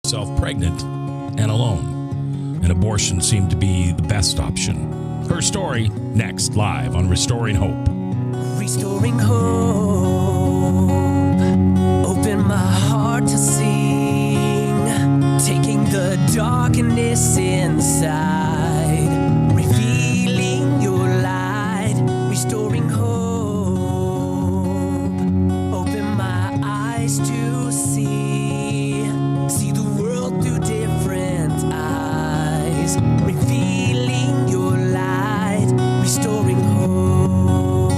herself pregnant and alone. An abortion seemed to be the best option. Her story next, live on Restoring Hope. Restoring hope. Open my heart to sing. Taking the darkness inside. Revealing your light. Restoring hope. Open my eyes to see. See the world through different eyes. Revealing your light. Restoring hope.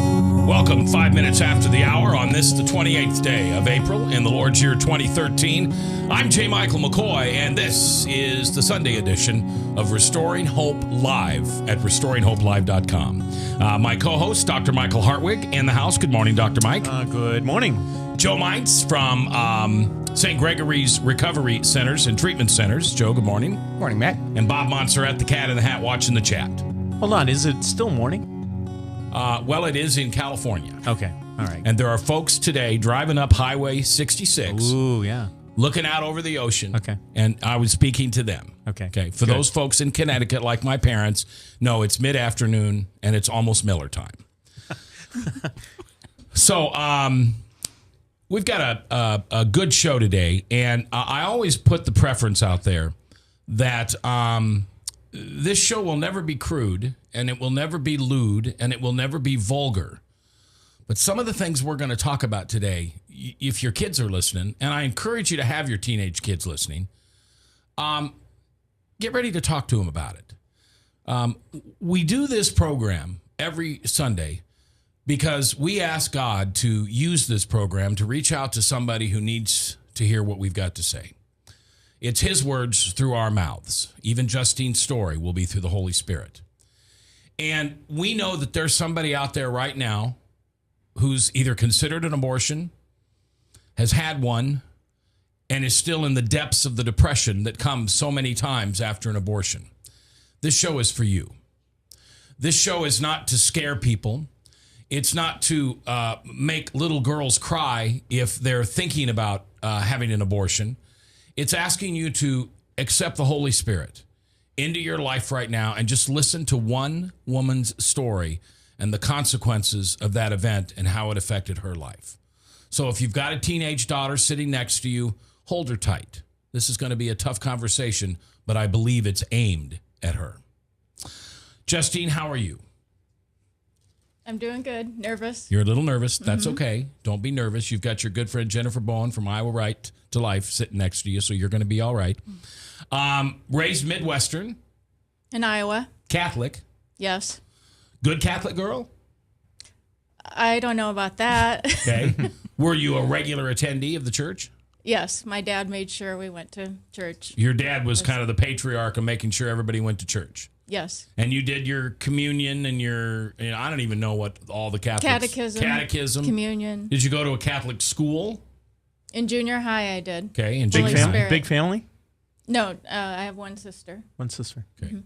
Welcome, 5 minutes after the hour on this, the 28th day of April in the Lord's year 2013. I'm J. Michael McCoy, and this is the Sunday edition of Restoring Hope Live at restoringhopelive.com. My co-host, Dr. Michael Hartwig, in the house. Good morning, Dr. Mike. Good morning. Joe Meintz from St. Gregory's Recovery Centers and Treatment Centers. Joe, good morning. Morning, Matt. And Bob Montserrat, the cat in the hat, watching the chat. Hold on, is it still morning? Well, it is in California. Okay, all right. And there are folks today driving up Highway 66. Ooh, yeah. Looking out over the ocean. Okay. And I was speaking to them. Okay. For Good. those folks in Connecticut, like my parents, no, it's mid-afternoon and it's almost Miller time. So we've got a good show today, and I always put the preference out there that this show will never be crude, and it will never be lewd, and it will never be vulgar. But some of the things we're going to talk about today, if your kids are listening, and I encourage you to have your teenage kids listening, get ready to talk to them about it. We do this program every Sunday because we ask God to use this program to reach out to somebody who needs to hear what we've got to say. It's his words through our mouths. Even Justine's story will be through the Holy Spirit. And we know that there's somebody out there right now who's either considered an abortion, has had one, and is still in the depths of the depression that comes so many times after an abortion. This show is for you. This show is not to scare people. It's not to make little girls cry if they're thinking about having an abortion. It's asking you to accept the Holy Spirit into your life right now and just listen to one woman's story and the consequences of that event and how it affected her life. So if you've got a teenage daughter sitting next to you, hold her tight. This is going to be a tough conversation, but I believe it's aimed at her. Justine, how are you? I'm doing good. Nervous. You're a little nervous. That's okay. Don't be nervous. You've got your good friend Jennifer Bowen from Iowa Right to Life sitting next to you, so you're going to be all right. Raised Midwestern. In Iowa. Catholic. Yes. Good Catholic girl? I don't know about that. Okay. Were you a regular attendee of the church? Yes. My dad made sure we went to church. Your dad was kind of the patriarch of making sure everybody went to church. Yes. And you did your communion and your, I don't even know what all the Catholics. Catechism. Communion. Did you go to a Catholic school? In junior high, I did. Okay. And Holy Spirit. Big family? No, I have one sister. One sister. Okay.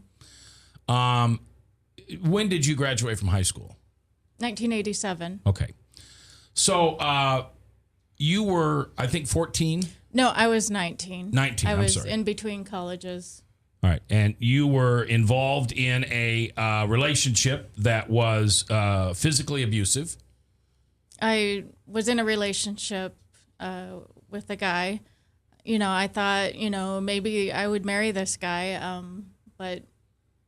When did you graduate from high school? 1987. Okay. So you were, I think, 14? No, I was 19. 19, I I'm was sorry. in between colleges. All right. And you were involved in a relationship that was physically abusive. I was in a relationship with a guy. You know, I thought, maybe I would marry this guy, but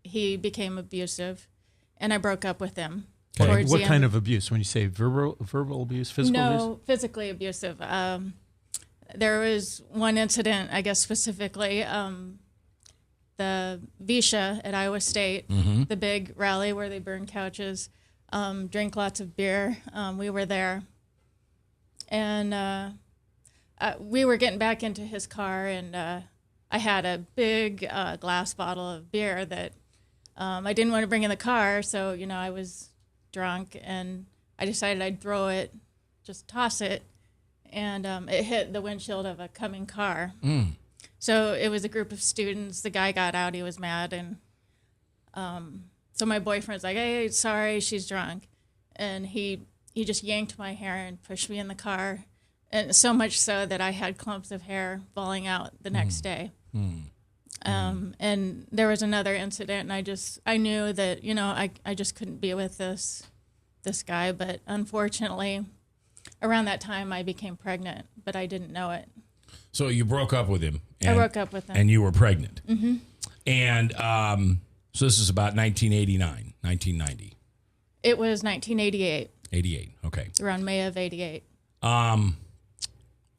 he became abusive, and I broke up with him. Okay. What kind of abuse? When you say verbal abuse, physical abuse? No, physically abusive. There was one incident, I guess specifically, the Visha at Iowa State, the big rally where they burn couches, drink lots of beer. We were there. And we were getting back into his car, and I had a big glass bottle of beer that I didn't want to bring in the car, so, I was drunk, and I decided I'd throw it, just toss it, and it hit the windshield of a coming car. So it was a group of students. The guy got out. He was mad, and so my boyfriend's like, "Hey, sorry, she's drunk," and he just yanked my hair and pushed me in the car, And so much so that I had clumps of hair falling out the next day. And there was another incident, and I knew that, I just couldn't be with this guy. But unfortunately, around that time, I became pregnant, but I didn't know it. So you broke up with him. I broke up with him. And you were pregnant. Mm-hmm. And so this is about 1989, 1990. It was 1988. 88, okay. Around May of 88.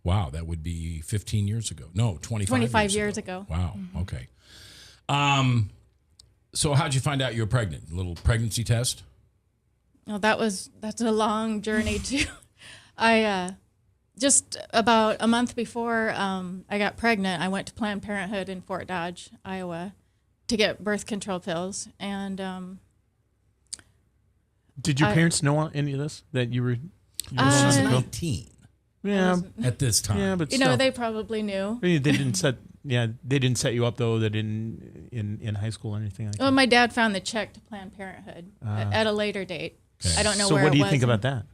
Wow, that would be 15 years ago. No, 25 years ago. Wow, okay. So how'd you find out you were pregnant? A little pregnancy test? Well, that's a long journey too. I just about a month before I got pregnant, I went to Planned Parenthood in Fort Dodge, Iowa, to get birth control pills. And did your parents know any of this? That you were? She was 19. Yeah, at this time. Yeah, but they probably knew. They didn't set. Yeah, they didn't set you up though. That in high school or anything like that. Well, my dad found the check to Planned Parenthood at a later date. Okay. I don't know so where. So what do you was. think about that?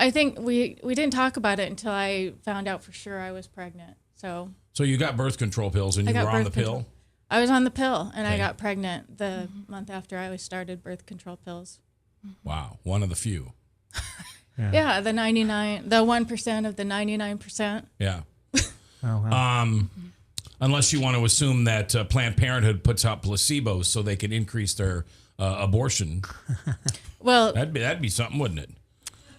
I think we didn't talk about it until I found out for sure I was pregnant. So you got birth control pills and you were on the pill? I was on the pill, and okay. I got pregnant the month after I started birth control pills. Wow, one of the few. Yeah, the 1% of the 99%. Yeah. Oh, wow. Unless you want to assume that Planned Parenthood puts out placebos so they can increase their abortion. Well, that'd be something, wouldn't it?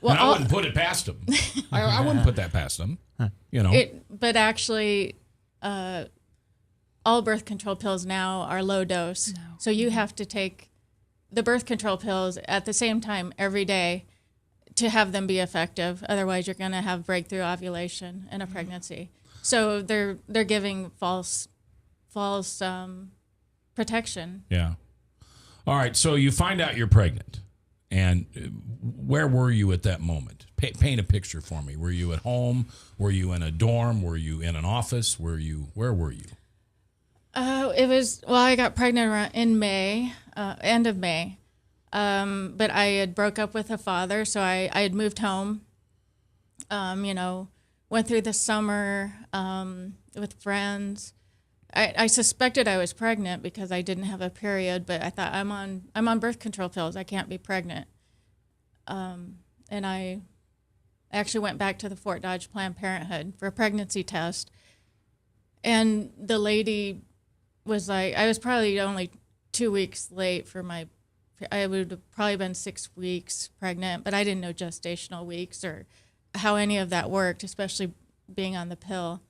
Well, and I wouldn't put it past them. I wouldn't put that past them. But actually, all birth control pills now are low dose. No. So you have to take the birth control pills at the same time every day to have them be effective. Otherwise, you're going to have breakthrough ovulation in a pregnancy. So they're giving false protection. Yeah. All right. So you find out you're pregnant, and where were you at that moment? Paint a picture for me. Were you at home? Were you in a dorm? Were you in an office? Where were you? I got pregnant in May, end of May. But I had broke up with a father, so I had moved home. Went through the summer with friends. I suspected I was pregnant because I didn't have a period, but I thought I'm on birth control pills. I can't be pregnant. And I actually went back to the Fort Dodge Planned Parenthood for a pregnancy test. And the lady was like, I was probably only 2 weeks late for I would have probably been 6 weeks pregnant, but I didn't know gestational weeks or how any of that worked, especially being on the pill.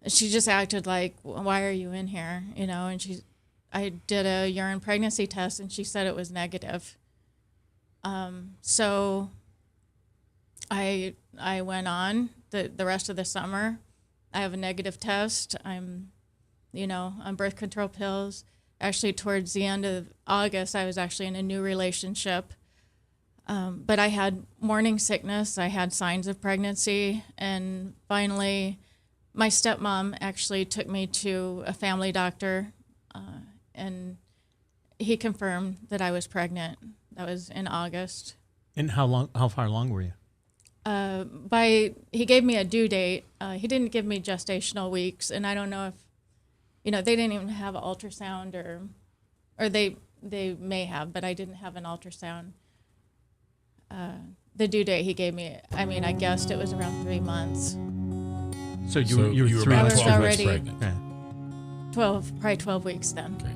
She just acted like, why are you in here? And I did a urine pregnancy test, and she said it was negative. So I went on the rest of the summer. I have a negative test. I'm, on birth control pills. Actually, towards the end of August, I was actually in a new relationship. But I had morning sickness. I had signs of pregnancy. And finally, my stepmom actually took me to a family doctor, and he confirmed that I was pregnant. That was in August. And how far along were you? He gave me a due date. He didn't give me gestational weeks, and I don't know if, they didn't even have an ultrasound, or they may have, but I didn't have an ultrasound. The due date he gave me, I guessed it was around 3 months. So you were about 12 already weeks pregnant. Yeah. Probably 12 weeks then. Okay.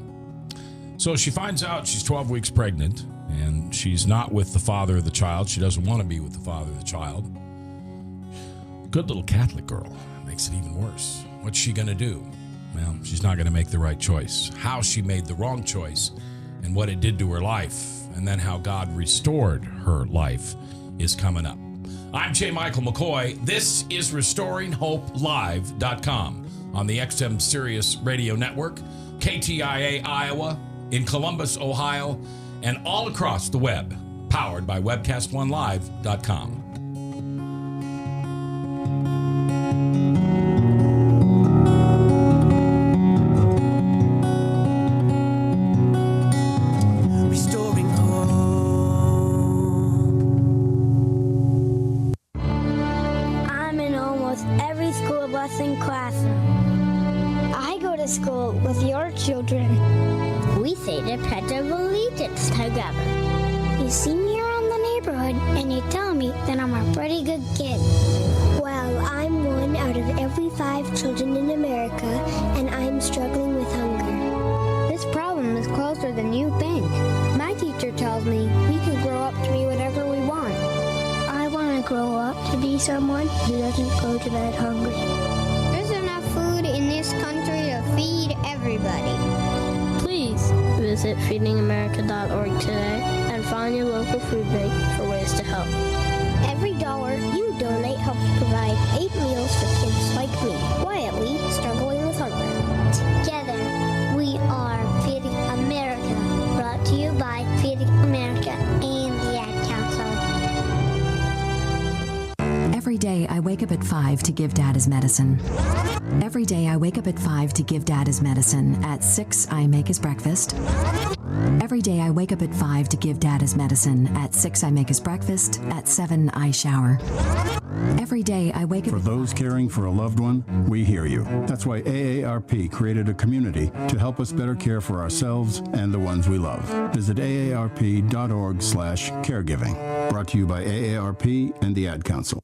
So she finds out she's 12 weeks pregnant, and she's not with the father of the child. She doesn't want to be with the father of the child. Good little Catholic girl. Makes it even worse. What's she going to do? Well, she's not going to make the right choice. How she made the wrong choice and what it did to her life, and then how God restored her life, is coming up. I'm J. Michael McCoy. This is RestoringHopeLive.com on the XM Sirius Radio Network, KTIA Iowa, in Columbus, Ohio, and all across the web, powered by WebcastOneLive.com. Restoring hope. to school with your children? We say the Pledge of Allegiance together. You see me around the neighborhood and you tell me that I'm a pretty good kid. Well, I'm one out of every 5 children in America, and I'm struggling with hunger. This problem is closer than you think. My teacher tells me we can grow up to be whatever we want. I want to grow up to be someone who doesn't go to bed hungry. There's enough food in this country to feed everybody. Please visit feedingamerica.org today and find your local food bank for ways to help. Every dollar you donate helps provide 8 meals for kids like me, quietly struggling with hunger. Together, we are Feeding America, brought to you by Feeding America and the Ad Council. Every day I wake up at 5 to give Dad his medicine. Every day I wake up at 5 to give Dad his medicine. At 6 I make his breakfast. Every day I wake up at 5 to give Dad his medicine. At 6 I make his breakfast. At 7 I shower. Every day I wake up. For those caring for a loved one, we hear you. That's why AARP created a community to help us better care for ourselves and the ones we love. Visit aarp.org/caregiving. Brought to you by AARP and the Ad Council.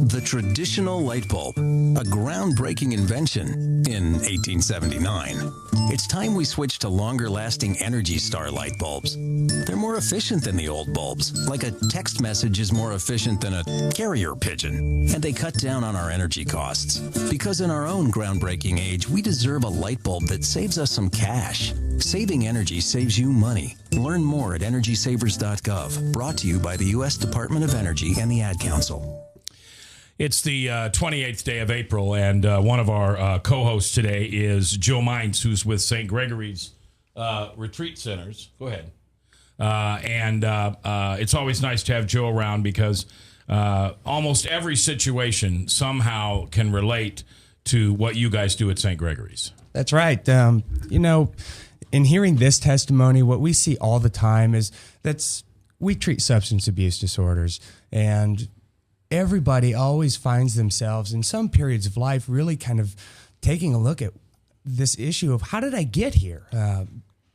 The traditional light bulb, a groundbreaking invention in 1879. It's time we switch to longer-lasting Energy Star light bulbs. They're more efficient than the old bulbs, like a text message is more efficient than a carrier pigeon. And they cut down on our energy costs. Because in our own groundbreaking age, we deserve a light bulb that saves us some cash. Saving energy saves you money. Learn more at EnergySavers.gov. Brought to you by the U.S. Department of Energy and the Ad Council. It's the 28th day of April, and one of our co-hosts today is Joe Mines, who's with St. Gregory's Retreat Centers. Go ahead. It's always nice to have Joe around because almost every situation somehow can relate to what you guys do at St. Gregory's. That's right. In hearing this testimony, what we see all the time is we treat substance abuse disorders, and everybody always finds themselves in some periods of life really kind of taking a look at this issue of how did I get here?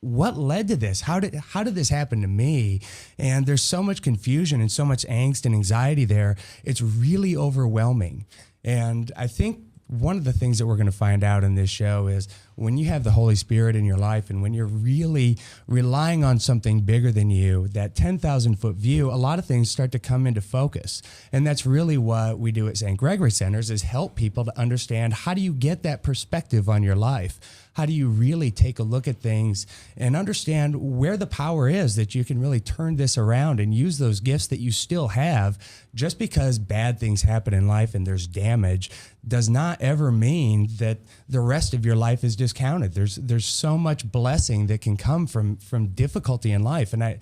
What led to this? How did this happen to me? And there's so much confusion and so much angst and anxiety there. It's really overwhelming. And I think one of the things that we're going to find out in this show is when you have the Holy Spirit in your life and when you're really relying on something bigger than you, that 10,000-foot view, a lot of things start to come into focus. And that's really what we do at St. Gregory Centers is help people to understand how do you get that perspective on your life? How do you really take a look at things and understand where the power is that you can really turn this around and use those gifts that you still have? Just because bad things happen in life and there's damage does not ever mean that the rest of your life is discounted. There's so much blessing that can come from difficulty in life. And I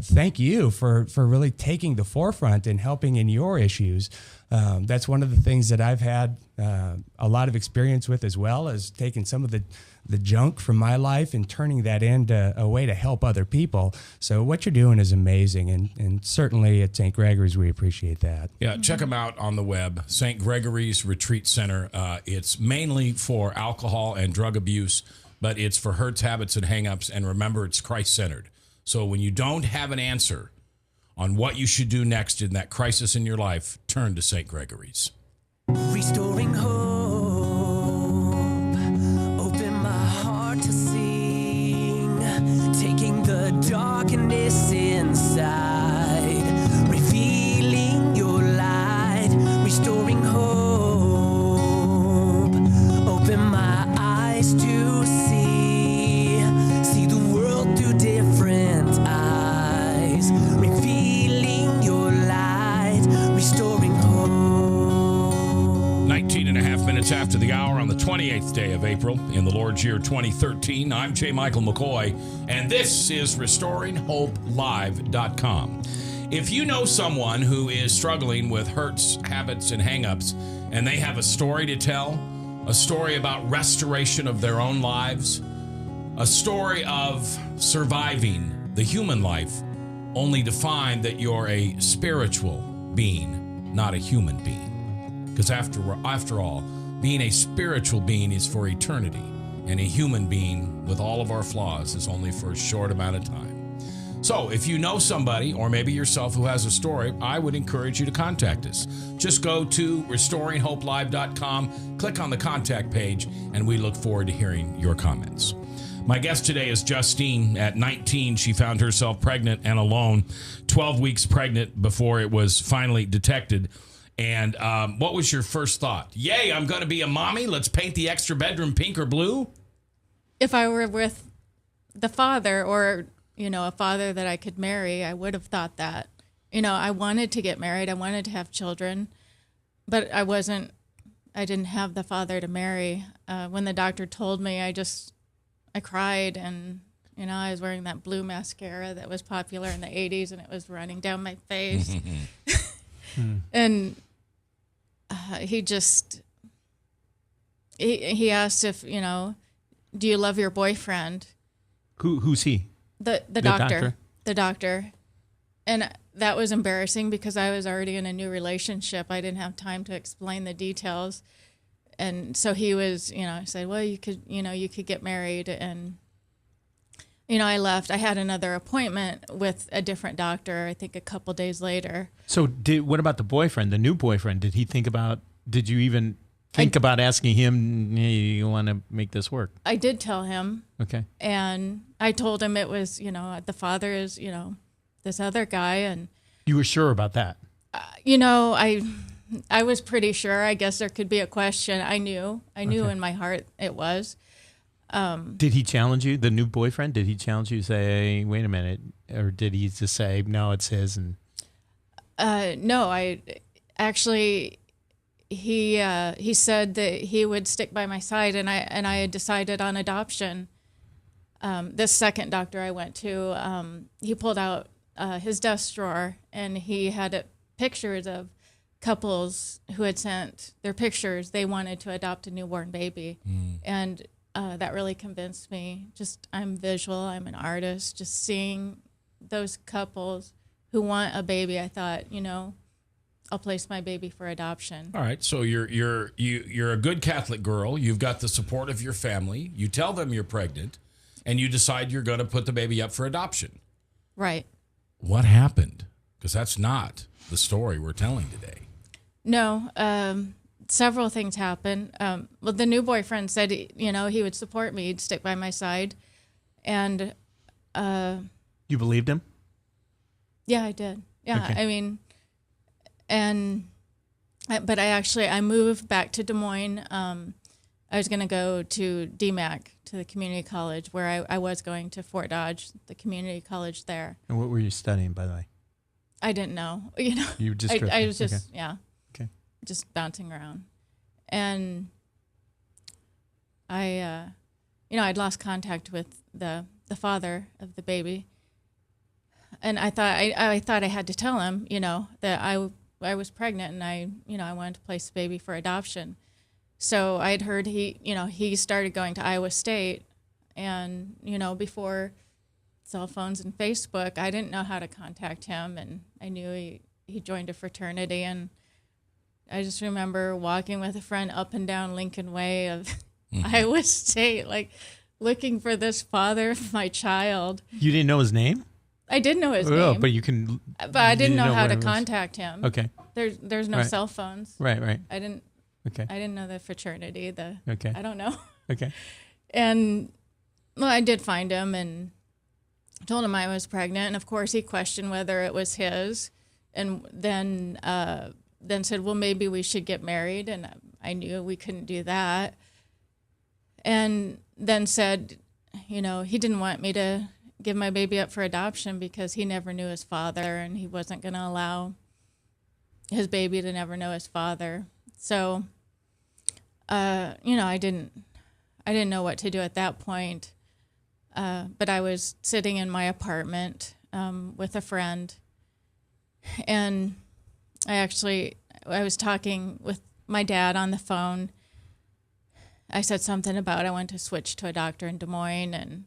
thank you for really taking the forefront and helping in your issues. That's one of the things that I've had a lot of experience with, as well as taking some of the junk from my life and turning that into a way to help other people. So what you're doing is amazing. And certainly at St. Gregory's, we appreciate that. Yeah, check them out on the web, St. Gregory's Retreat Center. It's mainly for alcohol and drug abuse, but it's for hurts, habits, and hangups. And remember, it's Christ-centered. So when you don't have an answer on what you should do next in that crisis in your life, turn to St. Gregory's. Restoring hope, open my heart to sing, taking the darkness inside, revealing your light, restoring hope, open my eyes to see the world through different eyes, revealing your light, restoring hope. 19 and a half minutes after the hour on the 28th day of April in the Lord's year 2013. I'm J. Michael McCoy, and this is RestoringHopeLive.com. If you know someone who is struggling with hurts, habits, and hangups, and they have a story to tell, a story about restoration of their own lives, a story of surviving the human life, only to find that you're a spiritual being, not a human being. Because after all, being a spiritual being is for eternity. And a human being with all of our flaws is only for a short amount of time. So if you know somebody, or maybe yourself, who has a story, I would encourage you to contact us. Just go to restoringhopelive.com, click on the contact page, and we look forward to hearing your comments. My guest today is Justine. At 19, she found herself pregnant and alone, 12 weeks pregnant before it was finally detected. And what was your first thought? Yay, I'm going to be a mommy. Let's paint the extra bedroom pink or blue. If I were with the father, or a father that I could marry, I would have thought that. I wanted to get married. I wanted to have children, but I didn't have the father to marry. When the doctor told me, I cried, and, I was wearing that blue mascara that was popular in the 80s, and it was running down my face. And he asked if, do you love your boyfriend? Who's he? The doctor. The doctor. And that was embarrassing because I was already in a new relationship. I didn't have time to explain the details. And so he was, said, well, you could get married. And, I left. I had another appointment with a different doctor, I think a couple days later. So what about the boyfriend, the new boyfriend? Did you even think about asking him, hey, you want to make this work? I did tell him. Okay. And I told him it was, the father is, this other guy. And you were sure about that? I was pretty sure. I guess there could be a question. I knew in my heart it was. Did he challenge you, the new boyfriend? Did he challenge you to say, hey, wait a minute? Or did he just say, no, it's his? And no, I actually... He said that he would stick by my side, and I had decided on adoption. This second doctor I went to, he pulled out his desk drawer, and he had pictures of couples who had sent their pictures. They wanted to adopt a newborn baby, and that really convinced me. I'm visual. I'm an artist. Just seeing those couples who want a baby, I thought, I'll place my baby for adoption. All right, so you're a good Catholic girl. You've got the support of your family. You tell them you're pregnant, and you decide you're going to put the baby up for adoption. Right. What happened? Because that's not the story we're telling today. No, several things happened. Well, the new boyfriend said, he would support me. He'd stick by my side, and you believed him? Yeah, I did. Yeah, okay. I mean. But I moved back to Des Moines. I was going to go to DMAC, to the community college, where I was going to Fort Dodge, the community college there. And what were you studying, by the way? I didn't know. You just I was just, okay. yeah. Okay. Just bouncing around. And I'd lost contact with the father of the baby. And I thought I had to tell him, that I was pregnant, and I wanted to place the baby for adoption. So I'd heard he started going to Iowa State, and, before cell phones and Facebook, I didn't know how to contact him, and I knew he joined a fraternity, and I just remember walking with a friend up and down Lincoln Way of Iowa State, like looking for this father of my child. You didn't know his name? I did know his name. Oh, but you can. But I didn't know how to contact him. Okay. There's no cell phones. Right. I didn't. Okay. I didn't know the fraternity. Okay. I don't know. Okay. And well, I did find him and told him I was pregnant, and of course he questioned whether it was his, and then said, well, maybe we should get married, and I knew we couldn't do that, and then said, he didn't want me to give my baby up for adoption because he never knew his father, and he wasn't going to allow his baby to never know his father. So, I didn't know what to do at that point. But I was sitting in my apartment with a friend, and I was talking with my dad on the phone. I said something about I want to switch to a doctor in Des Moines, and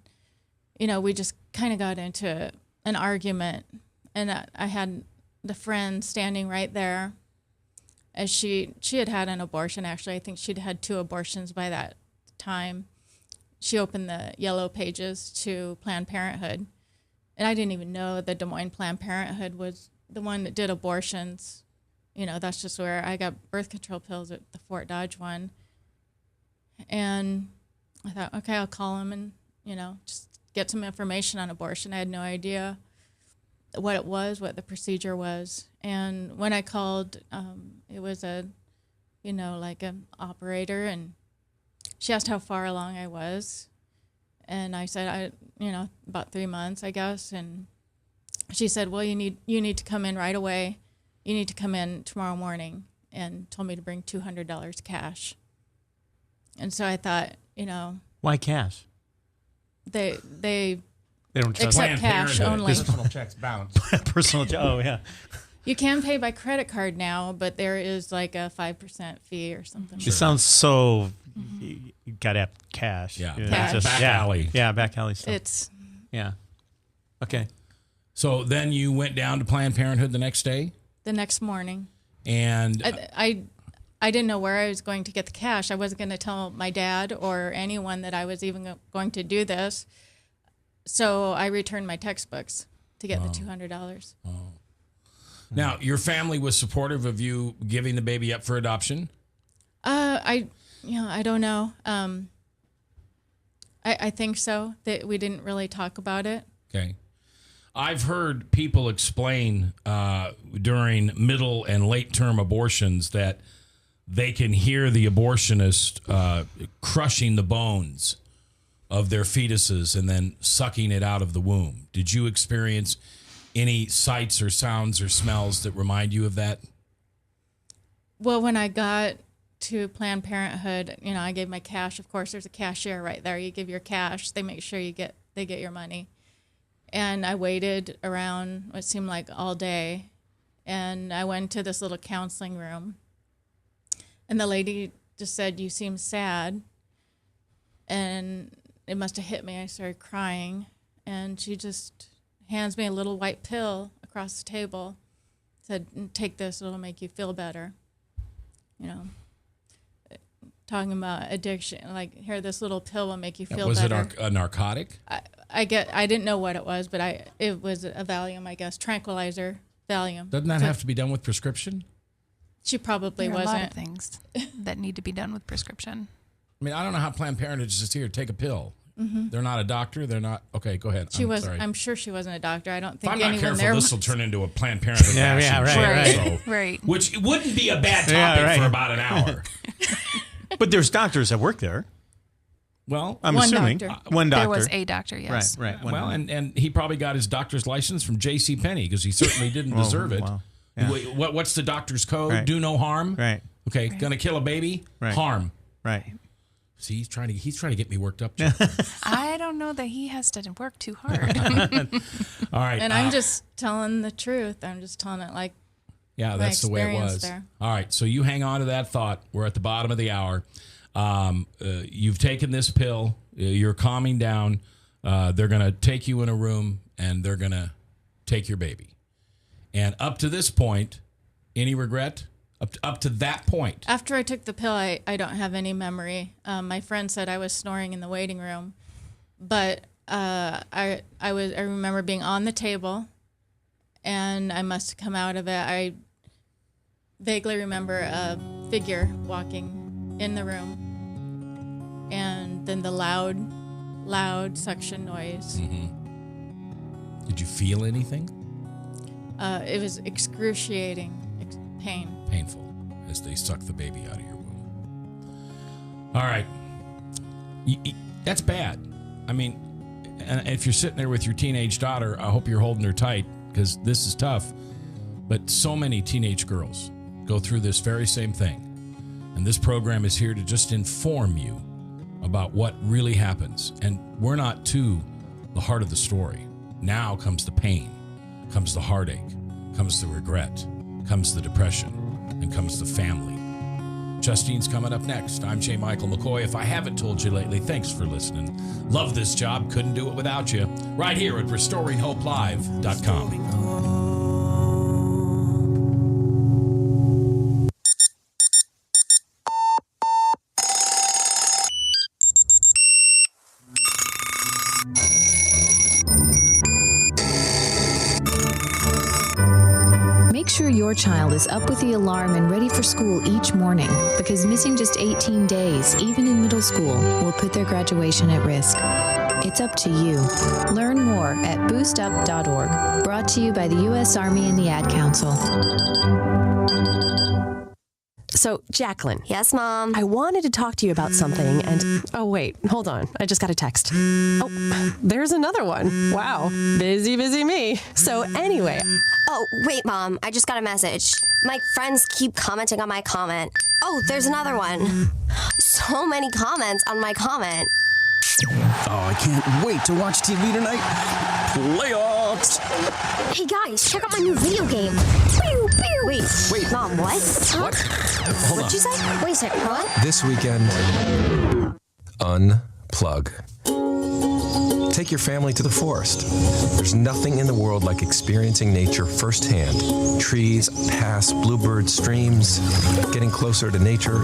we just kind of got into an argument, and I had the friend standing right there, as she had had an abortion. Actually, I think she'd had 2 abortions by that time, she opened the yellow pages to Planned Parenthood. And I didn't even know that Des Moines Planned Parenthood was the one that did abortions. You know, that's just where I got birth control pills at the Fort Dodge one. And I thought, okay, I'll call them and, you know, just get some information on abortion. I had no idea what it was, what the procedure was. And when I called, it was like an operator, and she asked how far along I was. And I said, about 3 months, I guess. And she said, well, you need to come in right away. You need to come in tomorrow morning, and told me to bring $200 cash. And so I thought, Why cash? They don't trust accept cash only. Personal checks bounce. Oh, yeah. You can pay by credit card now, but there is like a 5% fee or something. It sounds so. You gotta have cash. Yeah, Cash. back alley. Yeah, back alley stuff. It's Yeah. Okay. So then you went down to Planned Parenthood the next day, the next morning. and I didn't know where I was going to get the cash. I wasn't going to tell my dad or anyone that I was even going to do this. So I returned my textbooks to get the $200. now your family was supportive of you giving the baby up for adoption. I don't know. I think so. That we didn't really talk about it. Okay. I've heard people explain during middle and late term abortions that they can hear the abortionist crushing the bones of their fetuses and then sucking it out of the womb. Did you experience any sights or sounds or smells that remind you of that? Well, when I got to Planned Parenthood, I gave my cash. Of course, there's a cashier right there. You give your cash. They make sure they get your money. And I waited around what seemed like all day. And I went to this little counseling room. And the lady just said, "You seem sad." And it must have hit me. I started crying. And she just hands me a little white pill across the table. Said, "Take this. It'll make you feel better." Talking about addiction, like, here, this little pill will make you feel better. Was it a narcotic? I didn't know what it was, but it was a Valium, I guess, tranquilizer Valium. Doesn't that have to be done with prescription? She probably there are wasn't. a lot of things that need to be done with prescription. I mean, I don't know how Planned Parenthood is just here, take a pill. Mm-hmm. They're not a doctor. They're not. Okay, go ahead. I'm sure she wasn't a doctor. I don't think if I'm anyone not there. careful, this will turn into a Planned Parenthood. Right. So, which wouldn't be a bad topic for about an hour. But there's doctors that work there. Well, I'm one assuming doctor. one doctor. There was a doctor, yes. Right. Well, and he probably got his doctor's license from J.C. Penney because he certainly didn't deserve it. Wow. Yeah. What's the doctor's code? Right. Do no harm. Right. Okay. Gonna kill a baby. Right. Harm. Right. See, he's trying to get me worked up. I don't know that he has to work too hard. All right. And I'm just telling the truth. I'm just telling it like. Yeah, that's the way it was. There. All right, so you hang on to that thought. We're at the bottom of the hour. You've taken this pill. You're calming down. They're going to take you in a room, and they're going to take your baby. And up to this point, any regret? Up to that point? After I took the pill, I don't have any memory. My friend said I was snoring in the waiting room, but I remember being on the table, and I must have come out of it. I vaguely remember a figure walking in the room, and then the loud suction noise. Mm-hmm. Did you feel anything? It was excruciating pain. Painful as they suck the baby out of your womb. All right. That's bad. I mean, and if you're sitting there with your teenage daughter, I hope you're holding her tight because this is tough. But so many teenage girls go through this very same thing. And this program is here to just inform you about what really happens. And we're not to the heart of the story. Now comes the pain, comes the heartache, comes the regret, comes the depression, and comes the family. Justine's coming up next. I'm J. Michael McCoy. If I haven't told you lately, thanks for listening. Love this job. Couldn't do it without you. Right here at RestoringHopeLive.com. your child is up with the alarm and ready for school each morning, because missing just 18 days, even in middle school, will put their graduation at risk. It's up to you. Learn more at boostup.org. Brought to you by the U.S. Army and the Ad Council. So, Jacqueline. Yes, Mom? I wanted to talk to you about something, and... Oh, wait. Hold on. I just got a text. Oh, there's another one. Wow. Busy me. So, anyway... Oh, wait, Mom. I just got a message. My friends keep commenting on my comment. Oh, there's another one. So many comments on my comment. Oh, I can't wait to watch TV tonight. Playoffs! Hey, guys, check out my new video game. Pew, pew. Wait, Mom, what? What? Hold What'd you say? Wait a second, what? This weekend, unplug. Take your family to the forest. There's nothing in the world like experiencing nature firsthand. Trees, paths, bluebirds, streams. Getting closer to nature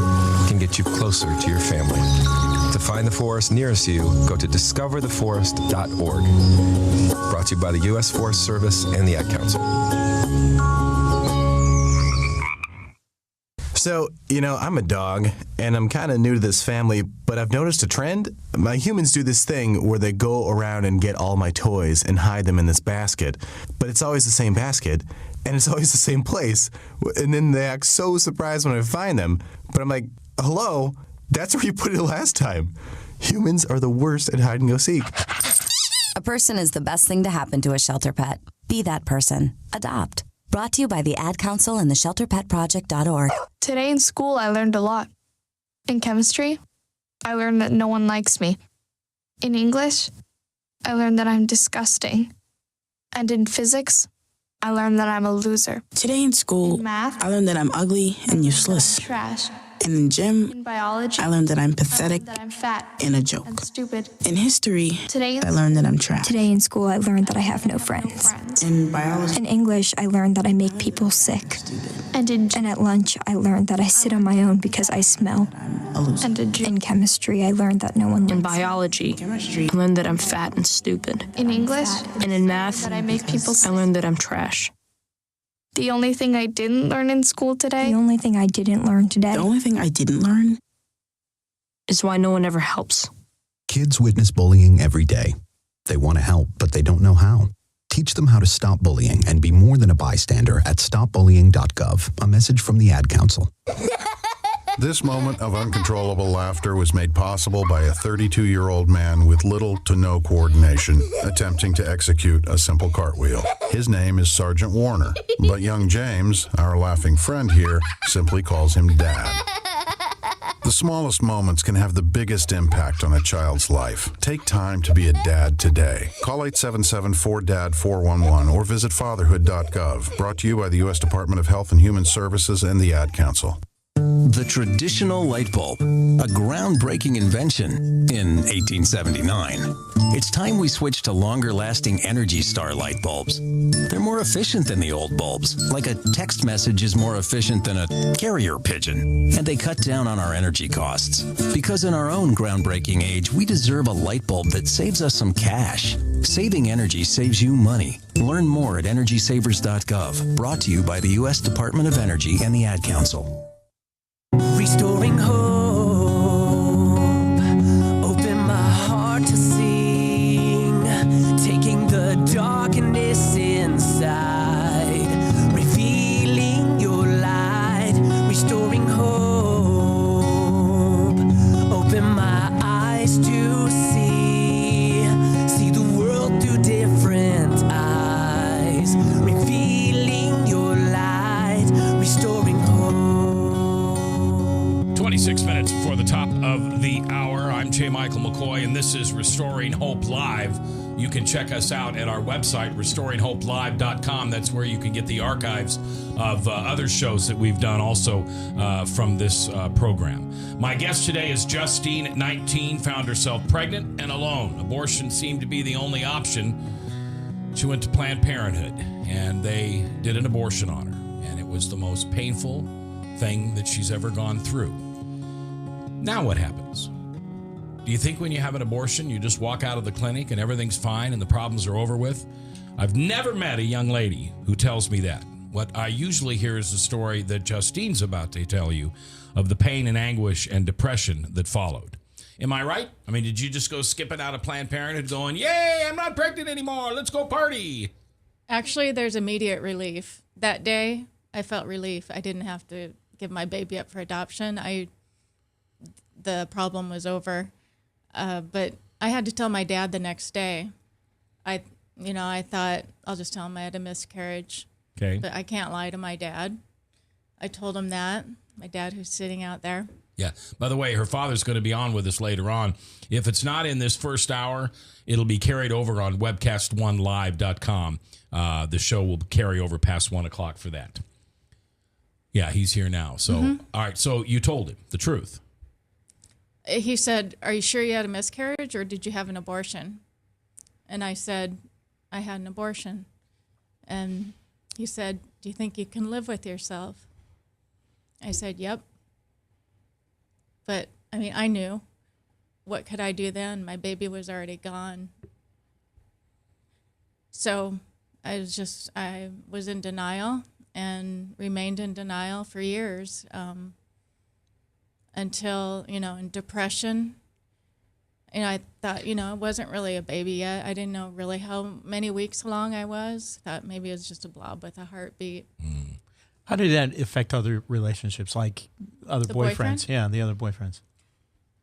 can get you closer to your family. To find the forest nearest you, go to discovertheforest.org. Brought to you by the U.S. Forest Service and the Ad Council. So, I'm a dog, and I'm kind of new to this family, but I've noticed a trend. My humans do this thing where they go around and get all my toys and hide them in this basket, but it's always the same basket, and it's always the same place, and then they act so surprised when I find them, but I'm like, hello? That's where you put it last time. Humans are the worst at hide and go seek. A person is the best thing to happen to a shelter pet. Be that person. Adopt. Brought to you by the Ad Council and the ShelterPetProject.org. Today in school, I learned a lot. In chemistry, I learned that no one likes me. In English, I learned that I'm disgusting. And in physics, I learned that I'm a loser. Today in school, in math, I learned that I'm ugly and useless. Trash. And in gym, in biology, I learned that I'm pathetic that I'm fat and a joke. And stupid. In history, today I learned that I'm trash. Today in school, I learned that I have no friends. In biology, in English, I learned that I make people sick. And at lunch, I learned that I sit on my own because I smell. And in chemistry, I learned that no one likes me. In biology, I learned that I'm fat and stupid. In English, and in math, that I make people sick. I learned that I'm trash. The only thing I didn't learn in school today? The only thing I didn't learn today? The only thing I didn't learn? Is why no one ever helps. Kids witness bullying every day. They want to help, but they don't know how. Teach them how to stop bullying and be more than a bystander at stopbullying.gov. A message from the Ad Council. This moment of uncontrollable laughter was made possible by a 32-year-old man with little to no coordination attempting to execute a simple cartwheel. His name is Sergeant Warner, but young James, our laughing friend here, simply calls him Dad. The smallest moments can have the biggest impact on a child's life. Take time to be a dad today. Call 877-4DAD-411 or visit fatherhood.gov. Brought to you by the U.S. Department of Health and Human Services and the Ad Council. The traditional light bulb, a groundbreaking invention in 1879. It's time we switch to longer-lasting Energy Star light bulbs. They're more efficient than the old bulbs, like a text message is more efficient than a carrier pigeon, and they cut down on our energy costs. Because in our own groundbreaking age, we deserve a light bulb that saves us some cash. Saving energy saves you money. Learn more at EnergySavers.gov. Brought to you by the U.S. Department of Energy and the Ad Council. Restoring hope, open my heart to sing, taking the darkness inside, revealing your light, restoring hope, open my eyes to see the world through different eyes, revealing your light, restoring hope. 26 minutes before the top of the hour. I'm J. Michael McCoy, and this is Restoring Hope Live. You can check us out at our website, restoringhopelive.com. That's where you can get the archives of other shows that we've done also from this program. My guest today is Justine, 19, found herself pregnant and alone. Abortion seemed to be the only option. She went to Planned Parenthood, and they did an abortion on her, and it was the most painful thing that she's ever gone through. Now what happens? Do you think when you have an abortion, you just walk out of the clinic and everything's fine and the problems are over with? I've never met a young lady who tells me that. What I usually hear is the story that Justine's about to tell you of the pain and anguish and depression that followed. Am I right? I mean, did you just go skipping out of Planned Parenthood going, yay, I'm not pregnant anymore, let's go party? Actually, there's immediate relief. That day, I felt relief. I didn't have to give my baby up for adoption. The problem was over. But I had to tell my dad the next day. I thought I'll just tell him I had a miscarriage. Okay. But I can't lie to my dad. I told him that. My dad, who's sitting out there. Yeah. By the way, her father's going to be on with us later on. If it's not in this first hour, it'll be carried over on webcast1live.com. The show will carry over past 1 o'clock for that. Yeah, he's here now. So, All right. So you told him the truth. He said, "Are you sure you had a miscarriage or did you have an abortion?" And I said, "I had an abortion." And he said, "Do you think you can live with yourself?" I said, "Yep." But, I mean, I knew. What could I do then? My baby was already gone. So I was in denial and remained in denial for years until, in depression. I thought, it wasn't really a baby yet. I didn't know really how many weeks along I was. Thought maybe it was just a blob with a heartbeat. How did that affect other relationships, like other The boyfriends? boyfriend? Yeah, the other boyfriends.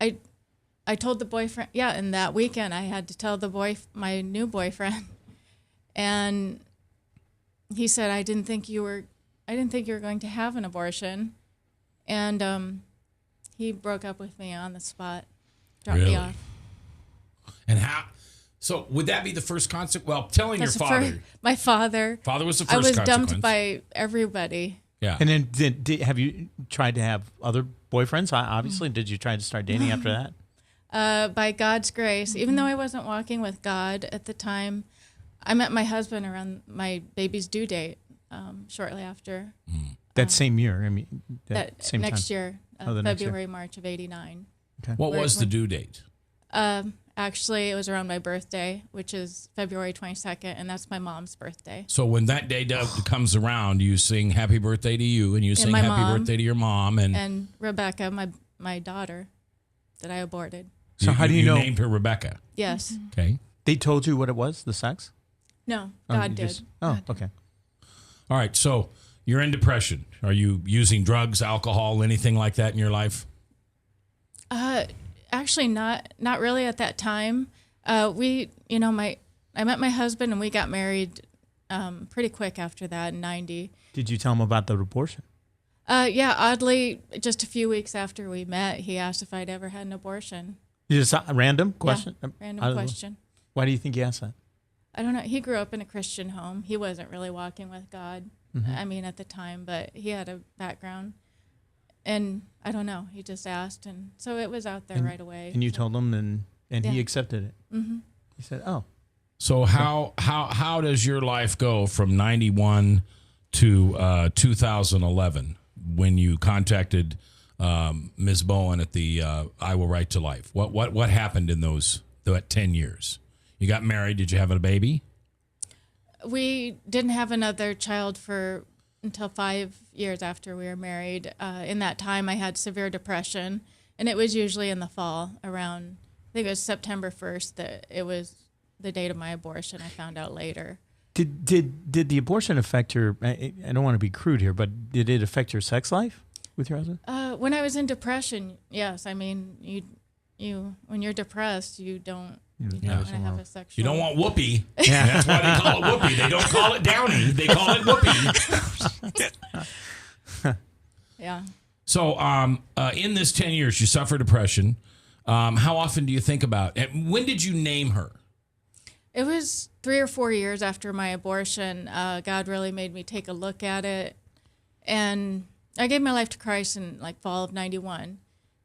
I told the boyfriend, and that weekend I had to tell my new boyfriend, and he said, I didn't think you were going to have an abortion, and he broke up with me on the spot, dropped me off. And how? So would that be the first consequence? Well, telling That's your father. My father. Father was the first I was consequence. dumped by everybody. Yeah. And then have you tried to have other boyfriends? Obviously, did you try to start dating after that? By God's grace, even though I wasn't walking with God at the time, I met my husband around my baby's due date, shortly after. That same year, I mean, that same next time. year, The next year. February, March of '89. Okay. What was the due date? Actually, it was around my birthday, which is February 22nd, and that's my mom's birthday. So when that day comes around, you sing happy birthday to you, and you sing my happy mom, birthday to your mom. And Rebecca, my daughter, that I aborted. So how do you know? named her Rebecca. Yes. Okay. They told you what it was, the sex? No, Oh, God you did. just- okay. All right. So you're in depression. Are you using drugs, alcohol, anything like that in your life? Actually, not really at that time. I met my husband and we got married pretty quick after that in '90. Did you tell him about the abortion? Yeah, oddly, just a few weeks after we met, he asked if I'd ever had an abortion. You just a random question? Yeah, random question. Why do you think he asked that? I don't know. He grew up in a Christian home. He wasn't really walking with God, I mean, at the time, but he had a background. And I don't know. He just asked, and so it was out there right away. And you told him, and he accepted it. Mm-hmm. He said, "Oh." So how does your life go from 91 to 2011 when you contacted Ms. Bowen at the I Will Right to Life? What happened in that 10 years? You got married. Did you have a baby? We didn't have another child until 5 years after we were married. In that time, I had severe depression, and it was usually in the fall around, I think it was September 1st, that it was the date of my abortion. I found out later. Did the abortion affect your? I don't want to be crude here, but did it affect your sex life with your husband? When I was in depression, yes. I mean, you when you're depressed, you don't want to have a sexual. You don't want whoopee. Yeah. That's why they call it whoopee. They don't call it downy. They call it whoopee. Yeah. So, in this 10 years, you suffer depression. How often do you think about it? And when did you name her? It was 3 or 4 years after my abortion. God really made me take a look at it. And I gave my life to Christ in fall of '91.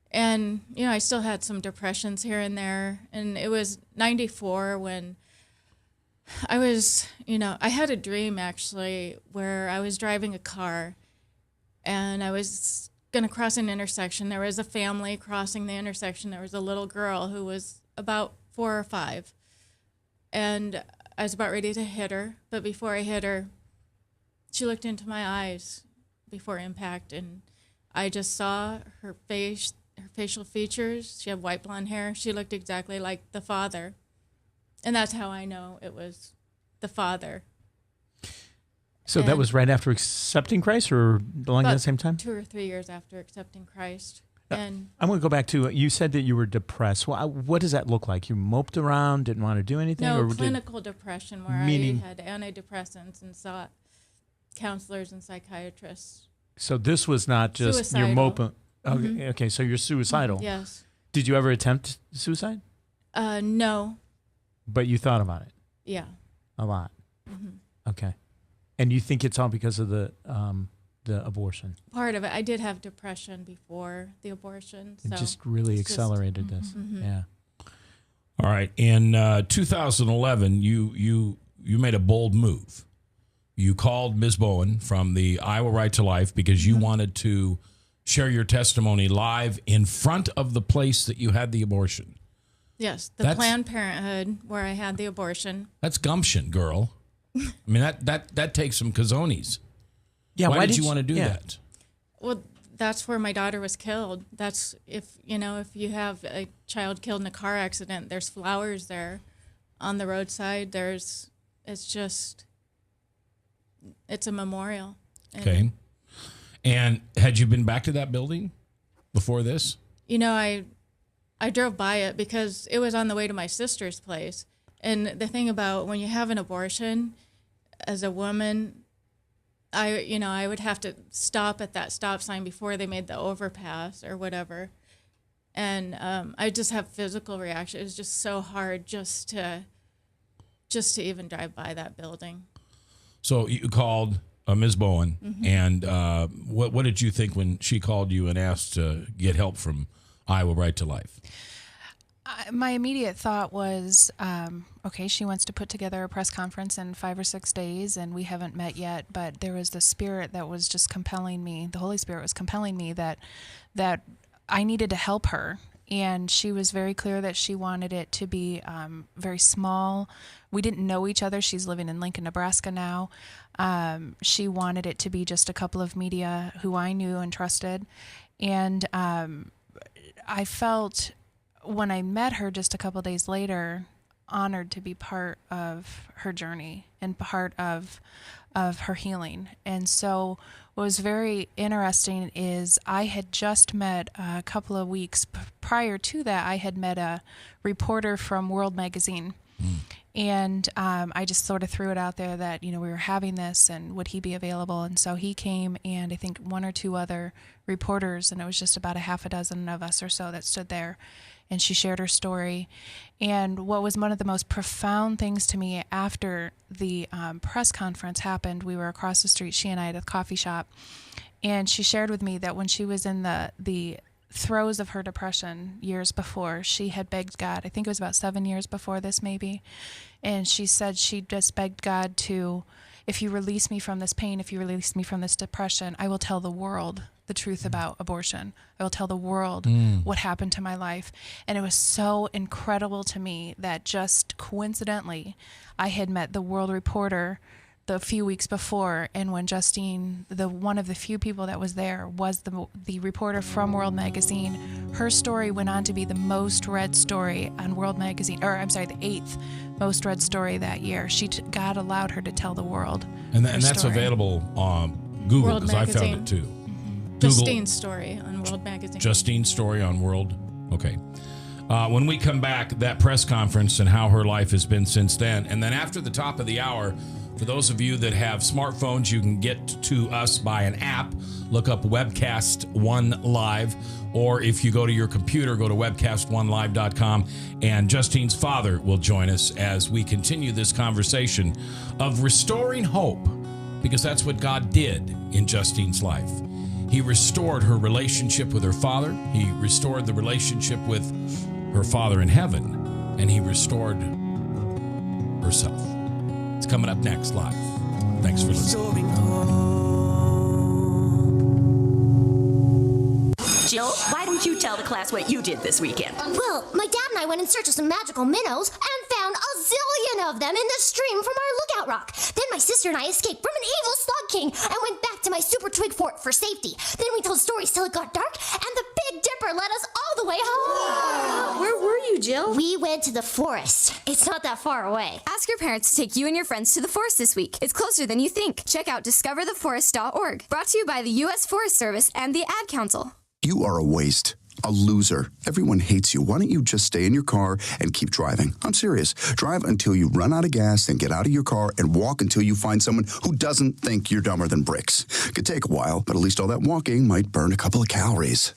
And, I still had some depressions here and there. And it was '94 when I was, I had a dream actually where I was driving a car and I was going to cross an intersection. There was a family crossing the intersection. There was a little girl who was about 4 or 5. And I was about ready to hit her. But before I hit her, she looked into my eyes before impact, and I just saw her face, her facial features. She had white blonde hair. She looked exactly like the father. And that's how I know it was the father. So that was right after accepting Christ, or along About the same time? 2 or 3 years after accepting Christ. And I'm going to go back to, you said that you were depressed. Well, what does that look like? You moped around, didn't want to do anything? no, or clinical depression, where meaning, I had antidepressants and sought counselors and psychiatrists. So this was not just Suicidal. your moping. Okay, Mhm. okay, so you're suicidal. Yes. Did you ever attempt suicide? No. But you thought about it? Yeah. A lot. Mhm. Okay. And you think it's all because of the abortion? Part of it. I did have depression before the abortion. It So just really it's accelerated this. Mhm. Yeah. All right. In 2011, you made a bold move. You called Ms. Bowen from the Iowa Right to Life because you wanted to share your testimony live in front of the place that you had the abortion. Yes, the That's- Planned Parenthood where I had the abortion. That's gumption, girl. I mean, that takes some cojones. Yeah, Why did you want to do that? Well, that's where my daughter was killed. That's if you have a child killed in a car accident, there's flowers there on the roadside. It's a memorial. And, Okay. And had you been back to that building before this? I drove by it because it was on the way to my sister's place. And the thing about when you have an abortion, as a woman, I would have to stop at that stop sign before they made the overpass or whatever. And I just have physical reaction. It was just so hard just to even drive by that building. So you called Ms. Bowen, Mhm. and what did you think when she called you and asked to get help from Iowa Right to Life? My immediate thought was, okay, she wants to put together a press conference in 5 or 6 days, and we haven't met yet. But there was the Spirit that was just compelling me. The Holy Spirit was compelling me that I needed to help her. And she was very clear that she wanted it to be very small. We didn't know each other. She's living in Lincoln, Nebraska now. She wanted it to be just a couple of media who I knew and trusted. And I felt, when I met her just a couple days later, honored to be part of her journey and part of her healing. And so what was very interesting is I had just met a couple of weeks prior to that, I had met a reporter from World Magazine. And I just sort of threw it out there that, we were having this and would he be available? And so he came, and I think 1 or 2 other reporters, and it was just about a half a dozen of us or so that stood there. And she shared her story. And what was one of the most profound things to me after the press conference happened, we were across the street, she and I, at a coffee shop, and she shared with me that when she was in the throes of her depression years before, she had begged God, I think it was about 7 years before this maybe, and she said she just begged God to, if you release me from this pain, if you release me from this depression, I will tell the world the truth about abortion. I will tell the world what happened to my life. And it was so incredible to me that just coincidentally, I had met the World reporter the few weeks before, and when Justine, one of the few people that was there, was the reporter from World Magazine, her story went on to be the most read story on World Magazine, or I'm sorry, the 8th most read story that year. God allowed her to tell the world. And that's story. available on Google, World because I found Magazine. it too. Justine's story on World Magazine. Justine's story on World. Okay. When we come back, that press conference and how her life has been since then. And then after the top of the hour, for those of you that have smartphones, you can get to us by an app. Look up Webcast One Live. Or if you go to your computer, go to webcastonelive.com. And Justine's father will join us as we continue this conversation of restoring hope, because that's what God did in Justine's life. He restored her relationship with her father. He restored the relationship with her father in heaven. And he restored herself. It's coming up next live. Thanks for listening. Jill, why don't you tell the class what you did this weekend? Well, my dad and I went in search of some magical minnows and found a gazillion of them in the stream from our lookout rock. Then my sister and I escaped from an evil slug king and went back to my super twig fort for safety. Then we told stories till it got dark, and the Big Dipper led us all the way home. Where were you, Jill? We went to the forest. It's not that far away. Ask your parents to take you and your friends to the forest this week. It's closer than you think. Check out discovertheforest.org. Brought to you by the U.S. Forest Service and the Ad Council. You are a waste. A loser. Everyone hates you. Why don't you just stay in your car and keep driving? I'm serious. Drive until you run out of gas, then get out of your car and walk until you find someone who doesn't think you're dumber than bricks. Could take a while, but at least all that walking might burn a couple of calories.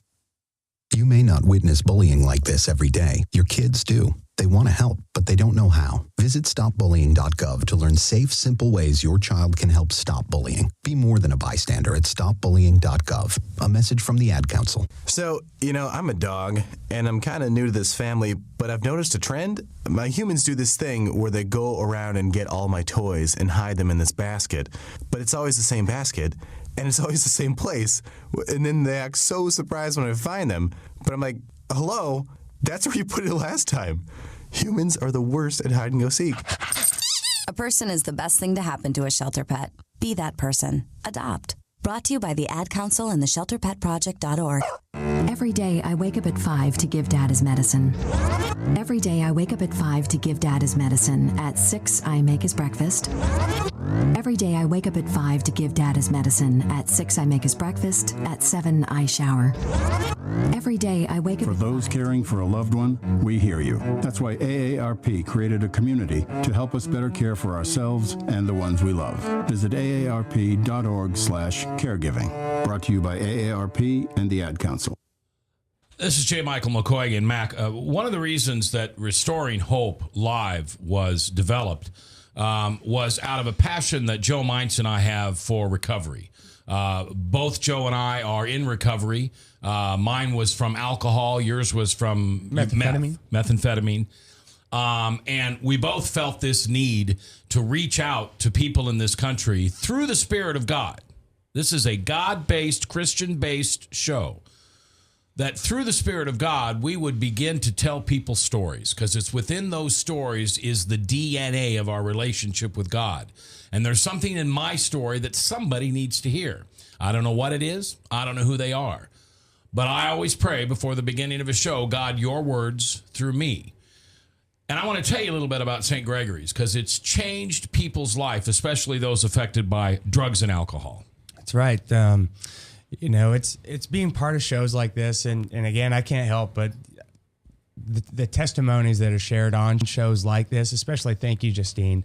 You may not witness bullying like this every day. Your kids do. They want to help, but they don't know how. Visit stopbullying.gov to learn safe, simple ways your child can help stop bullying. Be more than a bystander at stopbullying.gov. A message from the Ad Council. So, I'm a dog, and I'm kind of new to this family, but I've noticed a trend. My humans do this thing where they go around and get all my toys and hide them in this basket, but it's always the same basket, and it's always the same place. And then they act so surprised when I find them, but I'm like, hello? That's where you put it last time. Humans are the worst at hide and go seek. A person is the best thing to happen to a shelter pet. Be that person. Adopt. Brought to you by the Ad Council and the shelterpetproject.org. Every day I wake up at 5 to give Dad his medicine. Every day I wake up at 5 to give Dad his medicine. At 6 I make his breakfast. Every day I wake up at 5 to give Dad his medicine. At 6 I make his breakfast. At 7 I shower. Every day I wake up. For those caring for a loved one, we hear you. That's why AARP created a community to help us better care for ourselves and the ones we love. Visit aarp.org/caregiving. Brought to you by AARP and the Ad Council. This is J. Michael McCoy and Mac. One of the reasons that Restoring Hope Live was developed was out of a passion that Joe Mintz and I have for recovery. Both Joe and I are in recovery. Mine was from alcohol. Yours was from methamphetamine. And we both felt this need to reach out to people in this country through the Spirit of God. This is a God-based, Christian-based show. That through the Spirit of God, we would begin to tell people stories, because it's within those stories is the DNA of our relationship with God. And there's something in my story that somebody needs to hear. I don't know what it is. I don't know who they are. But I always pray before the beginning of a show, God, your words through me. And I want to tell you a little bit about St. Gregory's, because it's changed people's life, especially those affected by drugs and alcohol. That's right. It's being part of shows like this, and again, I can't help but the testimonies that are shared on shows like this, especially, thank you, Justine.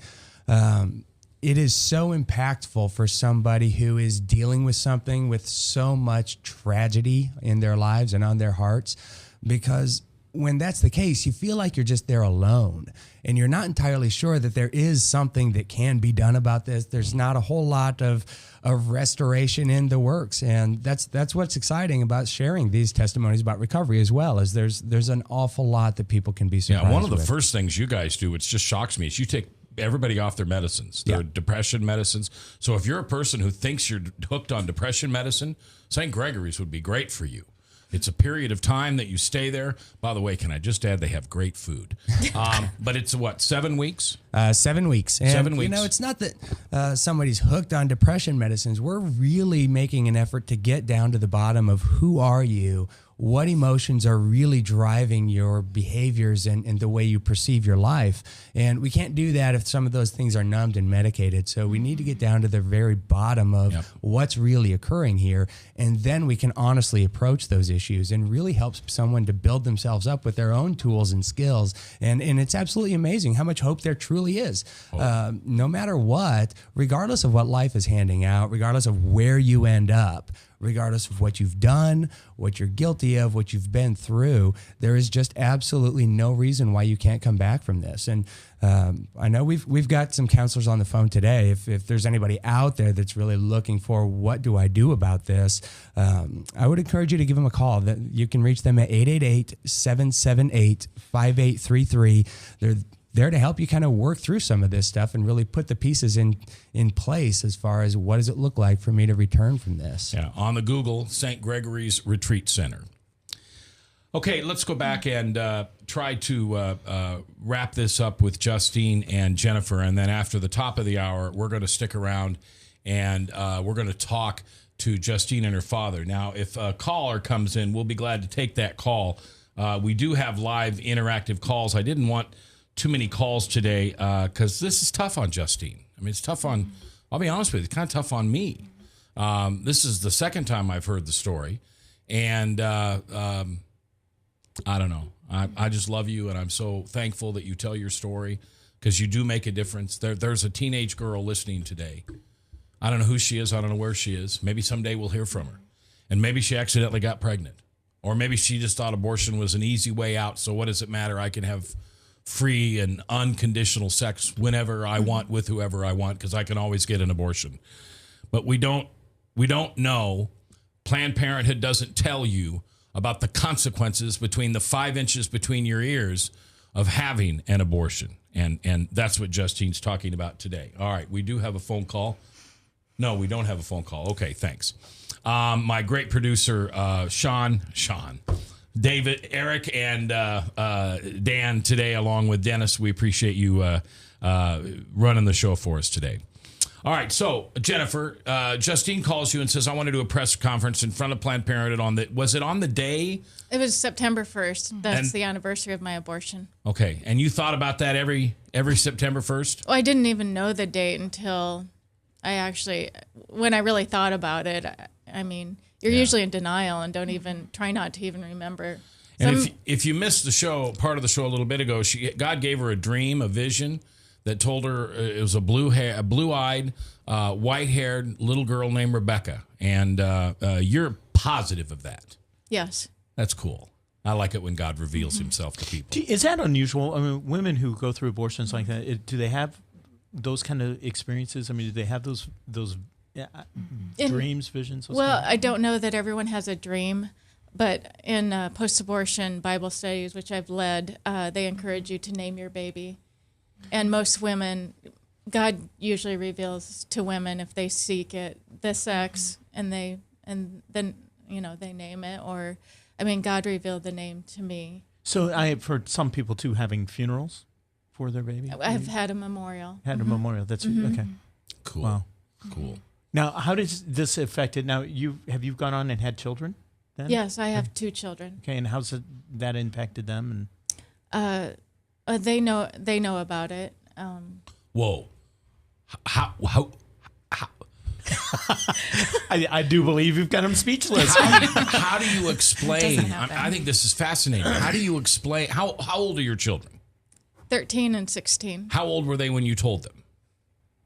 It is so impactful for somebody who is dealing with something with so much tragedy in their lives and on their hearts, because when that's the case, you feel like you're just there alone and you're not entirely sure that there is something that can be done about this. There's not a whole lot of restoration in the works. And that's what's exciting about sharing these testimonies about recovery as well, is there's an awful lot that people can be surprised with. Yeah, one of the first things you guys do, which just shocks me, is you take everybody off their medicines, their depression medicines. So if you're a person who thinks you're hooked on depression medicine, St. Gregory's would be great for you. It's a period of time that you stay there. By the way, can I just add, they have great food. But it's 7 weeks? 7 weeks. And, 7 weeks. It's not that somebody's hooked on depression medicines. We're really making an effort to get down to the bottom of who are you, what emotions are really driving your behaviors and the way you perceive your life. And we can't do that if some of those things are numbed and medicated. So we need to get down to the very bottom of what's really occurring here. And then we can honestly approach those issues and really help someone to build themselves up with their own tools and skills. And it's absolutely amazing how much hope there truly is. No matter what, regardless of what life is handing out, regardless of where you end up, regardless of what you've done, what you're guilty of, what you've been through, there is just absolutely no reason why you can't come back from this. And I know we've got some counselors on the phone today. If there's anybody out there that's really looking for what do I do about this, I would encourage you to give them a call. You can reach them at 888-778-5833. They're there to help you kind of work through some of this stuff and really put the pieces in place as far as what does it look like for me to return from this. Yeah, on the Google, St. Gregory's Retreat Center. Okay, let's go back and try to wrap this up with Justine and Jennifer. And then after the top of the hour, we're going to stick around and we're going to talk to Justine and her father. Now, if a caller comes in, we'll be glad to take that call. We do have live interactive calls. I didn't want too many calls today because this is tough on Justine. I mean, it's tough on, I'll be honest with you, it's kind of tough on me. This is the second time I've heard the story. And I don't know. I just love you, and I'm so thankful that you tell your story because you do make a difference. There's a teenage girl listening today. I don't know who she is. I don't know where she is. Maybe someday we'll hear from her. And maybe she accidentally got pregnant. Or maybe she just thought abortion was an easy way out, so what does it matter? I can have free and unconditional sex whenever I want with whoever I want because I can always get an abortion. But we don't know. Planned Parenthood doesn't tell you about the consequences between the 5 inches between your ears of having an abortion. And that's what Justine's talking about today. All right, we do have a phone call. No, we don't have a phone call. Okay, thanks. My great producer, Sean, David, Eric, and Dan today, along with Dennis. We appreciate you running the show for us today. All right, so Jennifer, Justine calls you and says, I want to do a press conference in front of Planned Parenthood was it on the day? It was September 1st. That's the anniversary of my abortion. Okay, and you thought about that every September 1st? Well, I didn't even know the date until when I really thought about it. I mean, you're usually in denial and try not to even remember. And if you missed the show, part of the show a little bit ago, God gave her a dream, a vision that told her it was a blue-eyed, white-haired little girl named Rebecca. And you're positive of that. Yes. That's cool. I like it when God reveals himself to people. Is that unusual? I mean, women who go through abortions like that, do they have those kind of experiences? I mean, do they have those dreams, visions? Well, I don't know that everyone has a dream, but in post-abortion Bible studies, which I've led, they encourage you to name your baby. And most women, God usually reveals to women if they seek it, the sex, and then they name it. Or, I mean, God revealed the name to me. So I have heard some people too having funerals for their baby. I've had a memorial. Had a memorial. That's okay. Cool. Wow. Cool. Now, how does this affect it? Now, have you gone on and had children? Then? Yes, I have 2 children. Okay, and how's that impacted them? And they know about it. Whoa. How? I do believe you've got them speechless. How do you explain? I think this is fascinating. How do you explain? How old are your children? 13 and 16. How old were they when you told them?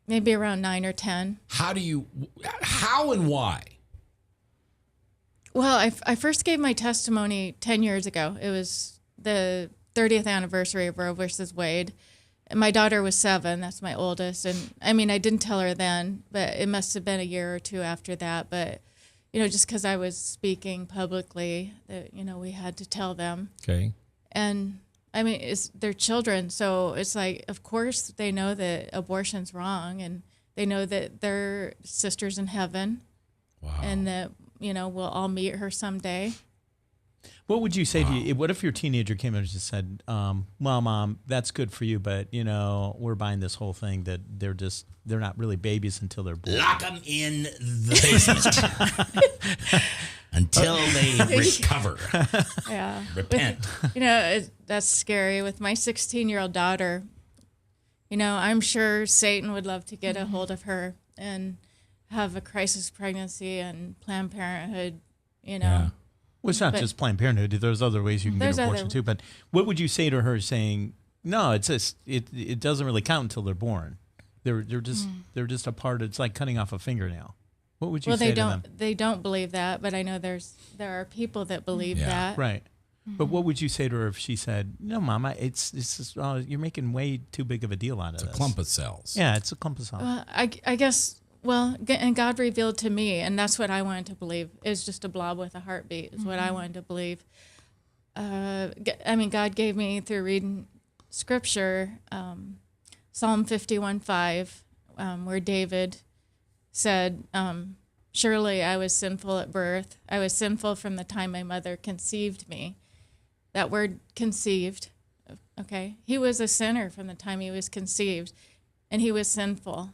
Maybe around 9 or 10. How and why? Well, I first gave my testimony 10 years ago. It was the 30th anniversary of Roe versus Wade. And my daughter was 7. That's my oldest. And I mean, I didn't tell her then, but it must have been a year or 2 after that. But, just because I was speaking publicly, that, we had to tell them. Okay. And I mean, it's their children. So it's like, of course, they know that abortion's wrong, and they know that they're sisters in heaven. Wow. And that, we'll all meet her someday. What would you say to you? What if your teenager came and just said, well, Mom, that's good for you, but, we're buying this whole thing that they're not really babies until they're born. Lock them in the basement. Until they recover. Yeah. Repent. That's scary. With my 16-year-old daughter, I'm sure Satan would love to get a hold of her and have a crisis pregnancy and Planned Parenthood, Yeah. Well, it's not just Planned Parenthood. There's other ways you can get an abortion too. But what would you say to her saying, no, it doesn't really count until they're born. They're just a part. It's like cutting off a fingernail. What would you say to them? They don't believe that, but I know there are people that believe that. Right. But what would you say to her if she said, "No, Mama, it's just, you're making way too big of a deal out of this. It's a clump of cells." Yeah, it's a clump of cells. Well, I guess. Well, and God revealed to me, and that's what I wanted to believe. It's just a blob with a heartbeat. Is what I wanted to believe. I mean, God gave me through reading Scripture, Psalm 51:5, where David said, surely I was sinful at birth. I was sinful from the time my mother conceived me. that word conceived. Okay. He was a sinner from the time he was conceived, and he was sinful.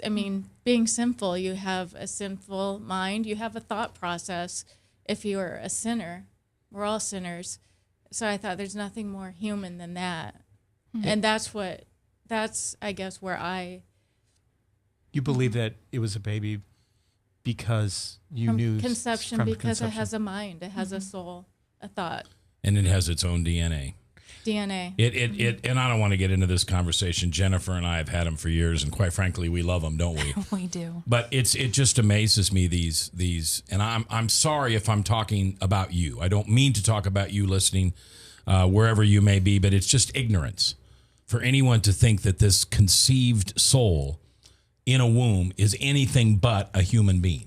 I mean, being sinful, you have a sinful mind, you have a thought process. If you are a sinner, we're all sinners. So I thought there's nothing more human than that. Mm-hmm. And that's, I guess, where You believe that it was a baby because you knew conception, from because conception. it has a mind, it has a soul, a thought. And it has its own DNA. DNA. And I don't want to get into this conversation. Jennifer and I have had them for years, and quite frankly, we love them, don't we? We do. But it just amazes me these, and I'm sorry if I'm talking about you. I don't mean to talk about you listening, wherever you may be, but it's just ignorance for anyone to think that this conceived soul in a womb is anything but a human being.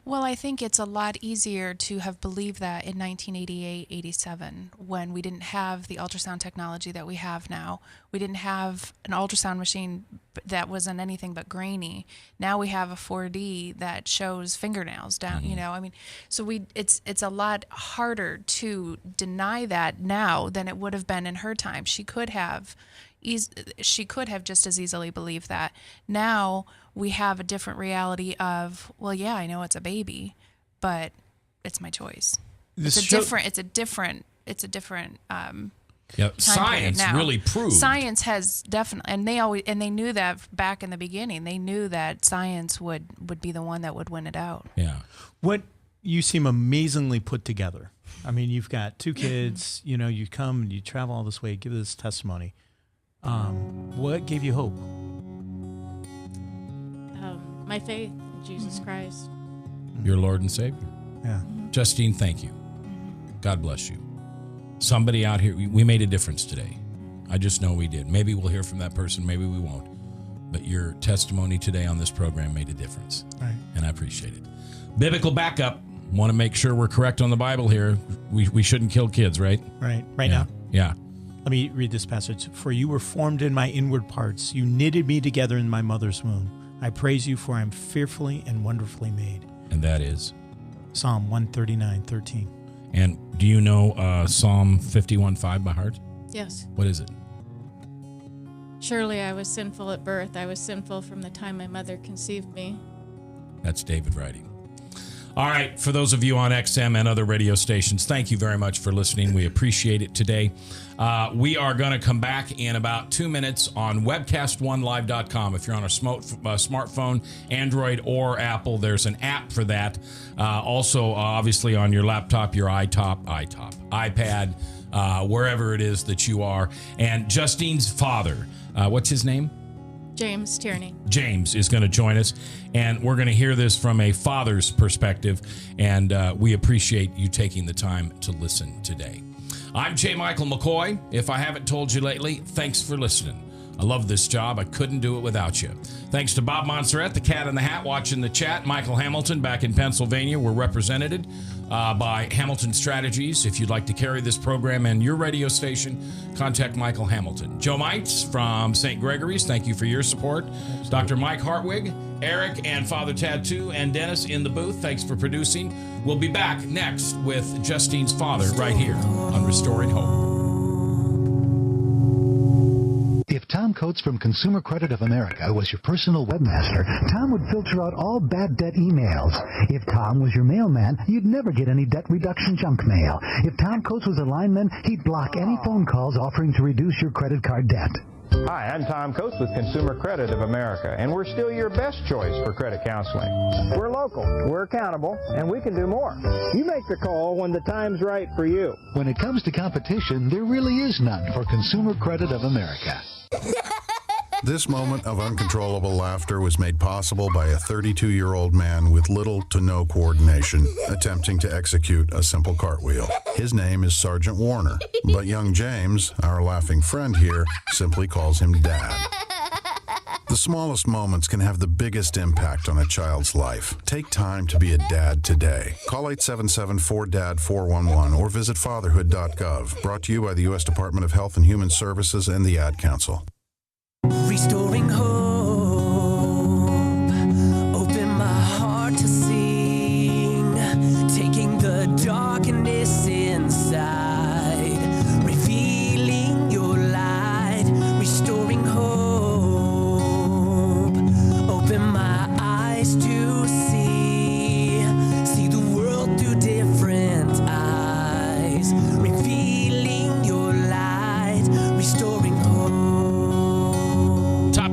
Well, I think it's a lot easier to have believed that in 1988, 87, when we didn't have the ultrasound technology that we have now. We didn't have an ultrasound machine that wasn't anything but grainy. Now we have a 4D that shows fingernails down, you know. I mean, so it's a lot harder to deny that now than it would have been in her time. She could have just as easily believed that. Now we have a different reality of, well, yeah, I know it's a baby, but it's my choice. It's a different Science really proved. Science has definitely, and they knew that back in the beginning. They knew that science would be the one that would win it out. Yeah. What you seem amazingly put together. I mean, you've got 2 kids. You know, you come and you travel all this way, give this testimony. What gave you hope? My faith in Jesus Christ. Your Lord and Savior. Yeah. Justine, thank you. God bless you. Somebody out here, we made a difference today. I just know we did. Maybe we'll hear from that person, maybe we won't. But your testimony today on this program made a difference. Right. And I appreciate it. Biblical backup. Want to make sure we're correct on the Bible here. We shouldn't kill kids, right? Right Yeah. now. Yeah. Let me read this passage. For you were formed in my inward parts. You knitted me together in my mother's womb. I praise you, for I am fearfully and wonderfully made. And that is? Psalm 139:13. And do you know Psalm 51:5 by heart? Yes. What is it? Surely I was sinful at birth. I was sinful from the time my mother conceived me. That's David writing. All right, for those of you on XM and other radio stations, thank you very much for listening. We appreciate it today. We are going to come back in about 2 minutes on webcast1live.com. If you're on a smartphone, Android or Apple, there's an app for that. Also, obviously, on your laptop, your iPad, wherever it is that you are. And Justine's father, what's his name? James Tierney. James is going to join us, and we're going to hear this from a father's perspective, and we appreciate you taking the time to listen today. I'm J. Michael McCoy. If I haven't told you lately, thanks for listening. I love this job. I couldn't do it without you. Thanks to Bob Montserrat, the cat in the hat, watching the chat. Michael Hamilton back in Pennsylvania. We're represented by Hamilton Strategies. If you'd like to carry this program and your radio station, contact Michael Hamilton. Joe Mites from St. Gregory's, thank you for your support. Dr. Mike Hartwig, Eric, and Father Tattoo, and Dennis in the booth, thanks for producing. We'll be back next with Justine's father right here on Restoring Hope. If Tom Coates from Consumer Credit of America was your personal webmaster, Tom would filter out all bad debt emails. If Tom was your mailman, you'd never get any debt reduction junk mail. If Tom Coates was a lineman, he'd block any phone calls offering to reduce your credit card debt. Hi, I'm Tom Coates with Consumer Credit of America, and we're still your best choice for credit counseling. We're local, we're accountable, and we can do more. You make the call when the time's right for you. When it comes to competition, there really is none for Consumer Credit of America. This moment of uncontrollable laughter was made possible by a 32-year-old man with little to no coordination attempting to execute a simple cartwheel. His name is Sergeant Warner, but young James, our laughing friend here, simply calls him Dad. The smallest moments can have the biggest impact on a child's life. Take time to be a dad today. Call 877-4DAD-411 or visit fatherhood.gov. Brought to you by the U.S. Department of Health and Human Services and the Ad Council. Restoring hope, open my heart to sing, taking the darkness inside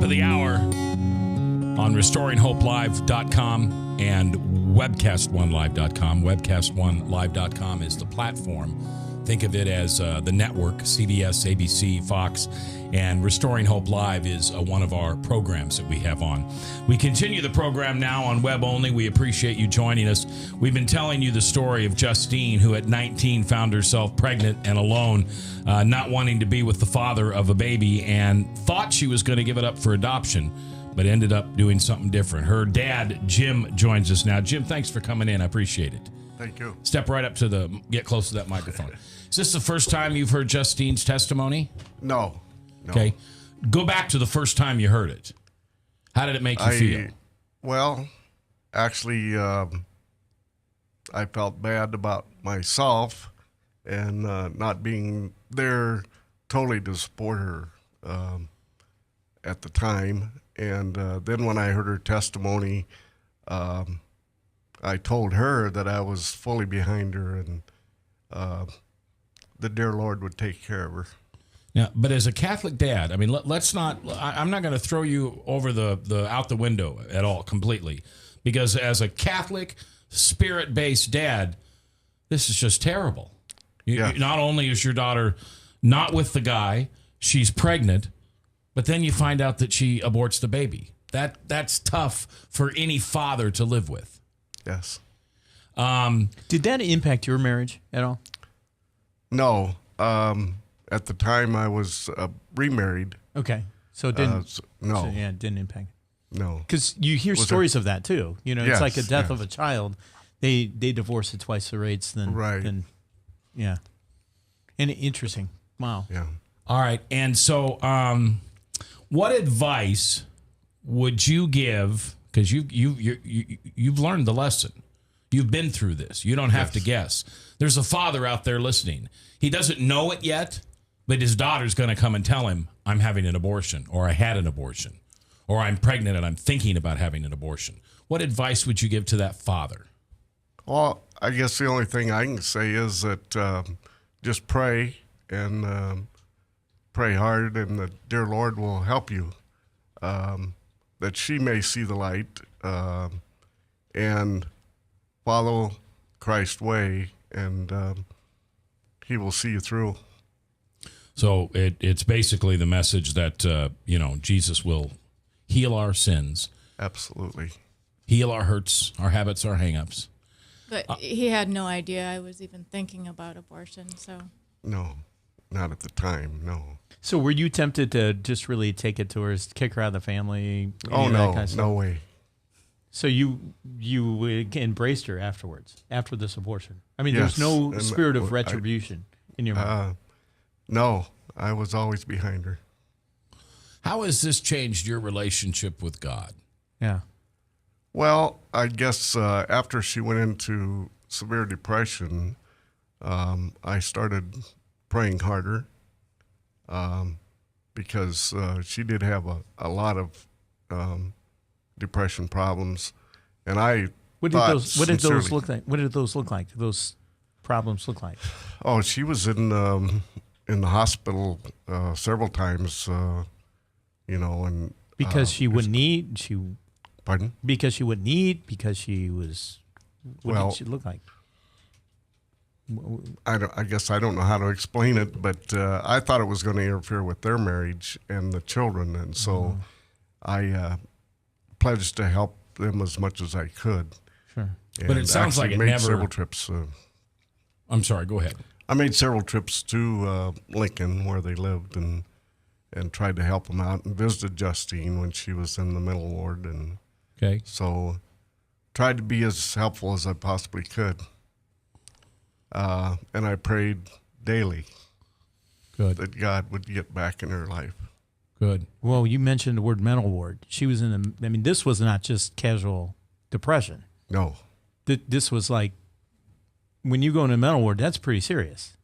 of the hour on restoringhopelive.com and webcast1live.com. Webcast1live.com is the platform. Think of it as the network, CBS, ABC, Fox, and Restoring Hope Live is one of our programs that we have on. We continue the program now on web only. We appreciate you joining us. We've been telling you the story of Justine, who at 19 found herself pregnant and alone, not wanting to be with the father of a baby, and thought she was going to give it up for adoption, but ended up doing something different. Her dad, Jim, joins us now. Jim, thanks for coming in. I appreciate it. Thank you. Step right up to get close to that microphone. Is this the first time you've heard Justine's testimony? No. Okay. Go back to the first time you heard it. How did it make you feel? Well, actually, I felt bad about myself and not being there totally to support her at the time. And then when I heard her testimony, I told her that I was fully behind her and the dear Lord would take care of her. Yeah, but as a Catholic dad, I mean, let's not. I'm not going to throw you over the out the window at all completely, because as a Catholic spirit-based dad, this is just terrible. Not only is your daughter not with the guy, she's pregnant, but then you find out that she aborts the baby. That's tough for any father to live with. Yes. Did that impact your marriage at all? No. At the time, I was remarried. Okay, so it didn't. No. So, yeah, it didn't impact. No, because you hear stories of that too. You know, it's like a death of a child. They divorce at twice the rates than right. Yeah, and interesting. Wow. Yeah. All right, and so, what advice would you give? Because you've learned the lesson. You've been through this. You don't have to guess. There's a father out there listening. He doesn't know it yet, but his daughter's going to come and tell him, I'm having an abortion, or I had an abortion, or I'm pregnant and I'm thinking about having an abortion. What advice would you give to that father? Well, I guess the only thing I can say is that just pray and pray hard, and the dear Lord will help you, that she may see the light and follow Christ's way, and he will see you through. So it's basically the message that, Jesus will heal our sins. Absolutely. Heal our hurts, our habits, our hang-ups. But he had no idea I was even thinking about abortion, so. No, not at the time, no. So were you tempted to just really take it to her, kick her out of the family? Oh, no, kind of no way. So you embraced her afterwards, after this abortion? I mean, yes. There's no spirit of retribution in your mind? No, I was always behind her. How has this changed your relationship with God? Yeah. Well, I guess after she went into severe depression, I started praying harder because she did have a lot of depression problems, and what did those look like? What did those look like? Those problems look like? Oh, she was in the hospital several times, and because she wouldn't eat. Pardon? Because she wouldn't eat. Because she was. What did she look like? I guess I don't know how to explain it, but I thought it was going to interfere with their marriage and the children, and so I pledged to help them as much as I could. Sure. But it sounds like it made never. Several trips. I'm sorry. Go ahead. I made several trips to Lincoln, where they lived, and tried to help them out, and visited Justine when she was in the mental ward, and so tried to be as helpful as I possibly could. And I prayed daily that God would get back in her life. Good. Well, you mentioned the word mental ward. She was this was not just casual depression. No. This was like, when you go in a mental ward, that's pretty serious.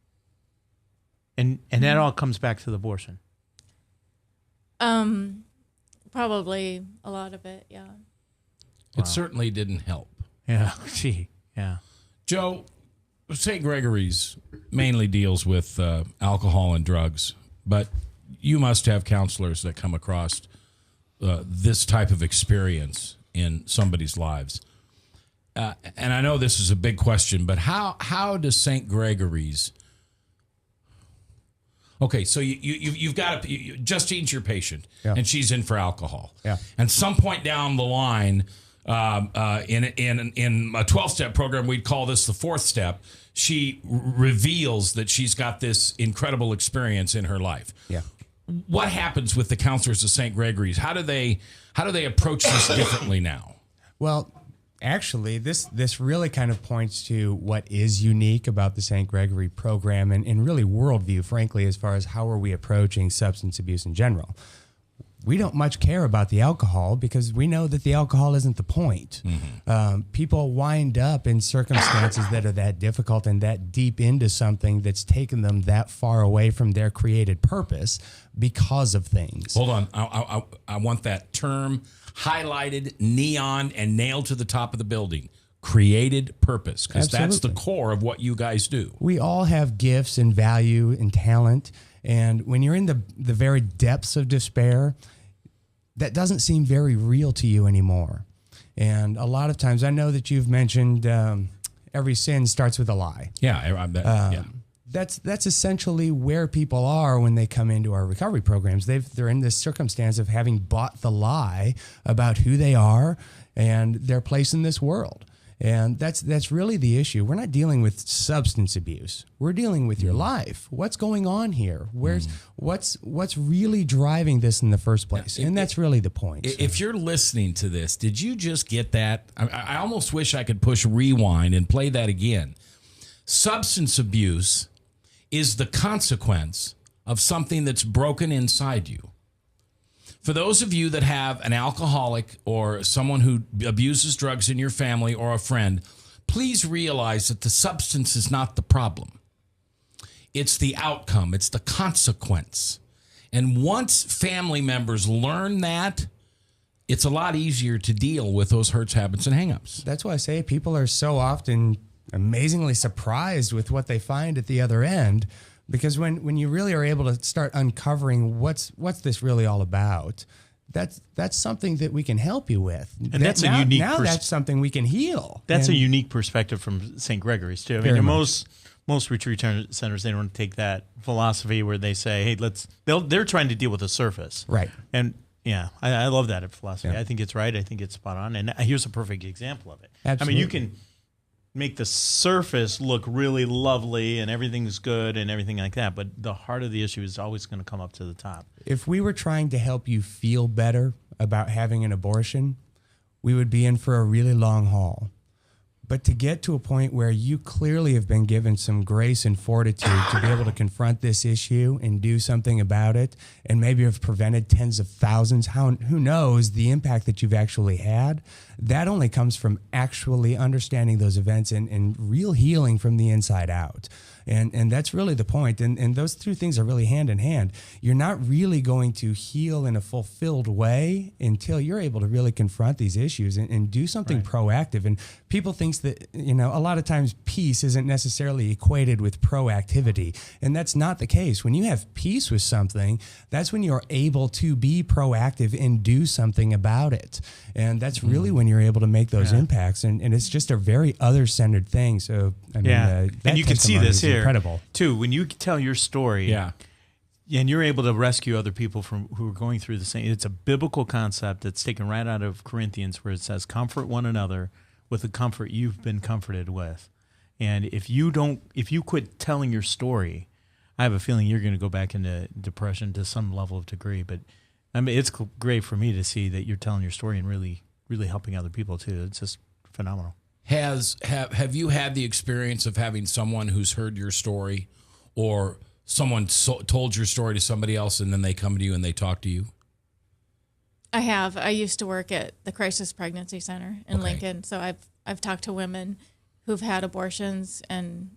And that all comes back to the abortion. Probably a lot of it, yeah. It certainly didn't help. Yeah, yeah. Joe, St. Gregory's mainly deals with alcohol and drugs, but you must have counselors that come across this type of experience in somebody's lives. And I know this is a big question, but how does St. Gregory's? Okay, so you've got Justine's your patient, and she's in for alcohol. Yeah. And some point down the line, in a 12-step program, we'd call this the fourth step. She reveals that she's got this incredible experience in her life. Yeah. What happens with the counselors of St. Gregory's? How do they approach this differently now? Well, actually, this really kind of points to what is unique about the St. Gregory program and really worldview, frankly, as far as how are we approaching substance abuse in general. We don't much care about the alcohol because we know that the alcohol isn't the point. Mm-hmm. People wind up in circumstances that are that difficult and that deep into something that's taken them that far away from their created purpose because of things. Hold on. I want that term highlighted, neon, and nailed to the top of the building. Created purpose, because that's the core of what you guys do. We all have gifts and value and talent. And when you're in the very depths of despair, that doesn't seem very real to you anymore. And a lot of times, I know that you've mentioned every sin starts with a lie. Yeah, That's essentially where people are when they come into our recovery programs. They're in this circumstance of having bought the lie about who they are and their place in this world. And that's really the issue. We're not dealing with substance abuse. We're dealing with your life. What's going on here? What's really driving this in the first place? And that's really the point. If you're listening to this, did you just get that? I almost wish I could push rewind and play that again. Substance abuse is the consequence of something that's broken inside you. For those of you that have an alcoholic or someone who abuses drugs in your family or a friend, please realize that the substance is not the problem. It's the outcome. It's the consequence. And once family members learn that, it's a lot easier to deal with those hurts, habits, and hangups. That's why I say people are so often amazingly surprised with what they find at the other end. Because when you really are able to start uncovering what's this really all about, that's something that we can help you with. And that's a unique that's something we can heal. That's a unique perspective from St. Gregory's too. I mean, most retreat centers, they don't take that philosophy where they say, "Hey, they're trying to deal with the surface." Right. And yeah, I love that philosophy. Yeah. I think it's right. I think it's spot on. And here's a perfect example of it. Absolutely. I mean, you can make the surface look really lovely and everything's good and everything like that, but the heart of the issue is always going to come up to the top. If we were trying to help you feel better about having an abortion, we would be in for a really long haul. But to get to a point where you clearly have been given some grace and fortitude to be able to confront this issue and do something about it, and maybe have prevented tens of thousands, who knows the impact that you've actually had, that only comes from actually understanding those events and real healing from the inside out. And that's really the point. And those two things are really hand in hand. You're not really going to heal in a fulfilled way until you're able to really confront these issues and do something proactive. And people think that, a lot of times peace isn't necessarily equated with proactivity. And that's not the case. When you have peace with something, that's when you're able to be proactive and do something about it. And that's really when you're able to make those impacts. And it's just a very other-centered thing. So, I mean, and you can see this here incredible too when you tell your story. And you're able to rescue other people who are going through the same. It's a biblical concept that's taken right out of Corinthians, where it says, "Comfort one another with the comfort you've been comforted with." And if you quit telling your story, I have a feeling you're going to go back into depression to some level of degree. But I mean, it's great for me to see that you're telling your story and really, really helping other people too. It's just phenomenal. Have you had the experience of having someone who's heard your story, or someone told your story to somebody else and then they come to you and they talk to you? I have. I used to work at the Crisis Pregnancy Center in Lincoln, so I've talked to women who've had abortions and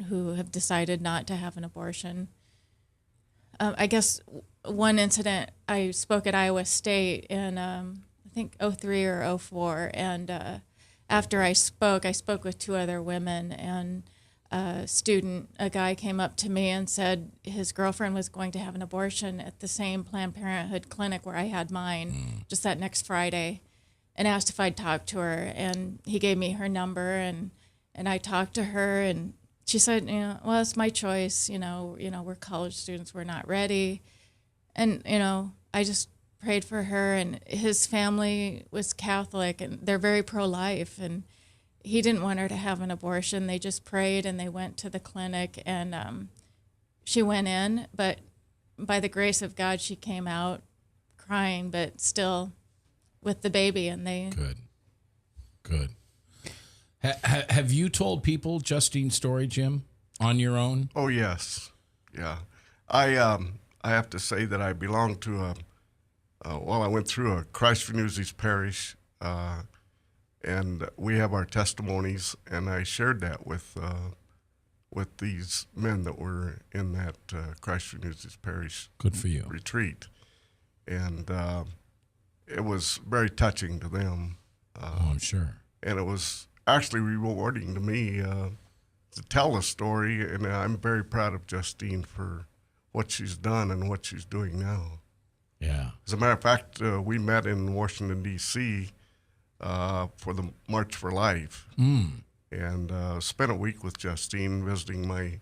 who have decided not to have an abortion. I guess one incident, I spoke at Iowa State in I think 03 or 04, and after I spoke with two other women, and student, a guy came up to me and said his girlfriend was going to have an abortion at the same Planned Parenthood clinic where I had mine just that next Friday, and asked if I'd talk to her. And he gave me her number, and I talked to her, and she said, well, it's my choice. We're college students. We're not ready. And, I just prayed for her, and his family was Catholic, and they're very pro-life, and he didn't want her to have an abortion. They just prayed, and they went to the clinic, and she went in, but by the grace of God, she came out crying, but still with the baby, and they... Good. Have you told people Justine's story, Jim, on your own? Oh, yes. Yeah. I have to say that I belong to I went through a Christ Renews These Parish, and we have our testimonies, and I shared that with these men that were in that Christ Renews These Parish Good for you. retreat. And it was very touching to them. I'm sure. And it was actually rewarding to me to tell the story, and I'm very proud of Justine for what she's done and what she's doing now. Yeah. As a matter of fact, we met in Washington, D.C. For the March for Life, and spent a week with Justine visiting my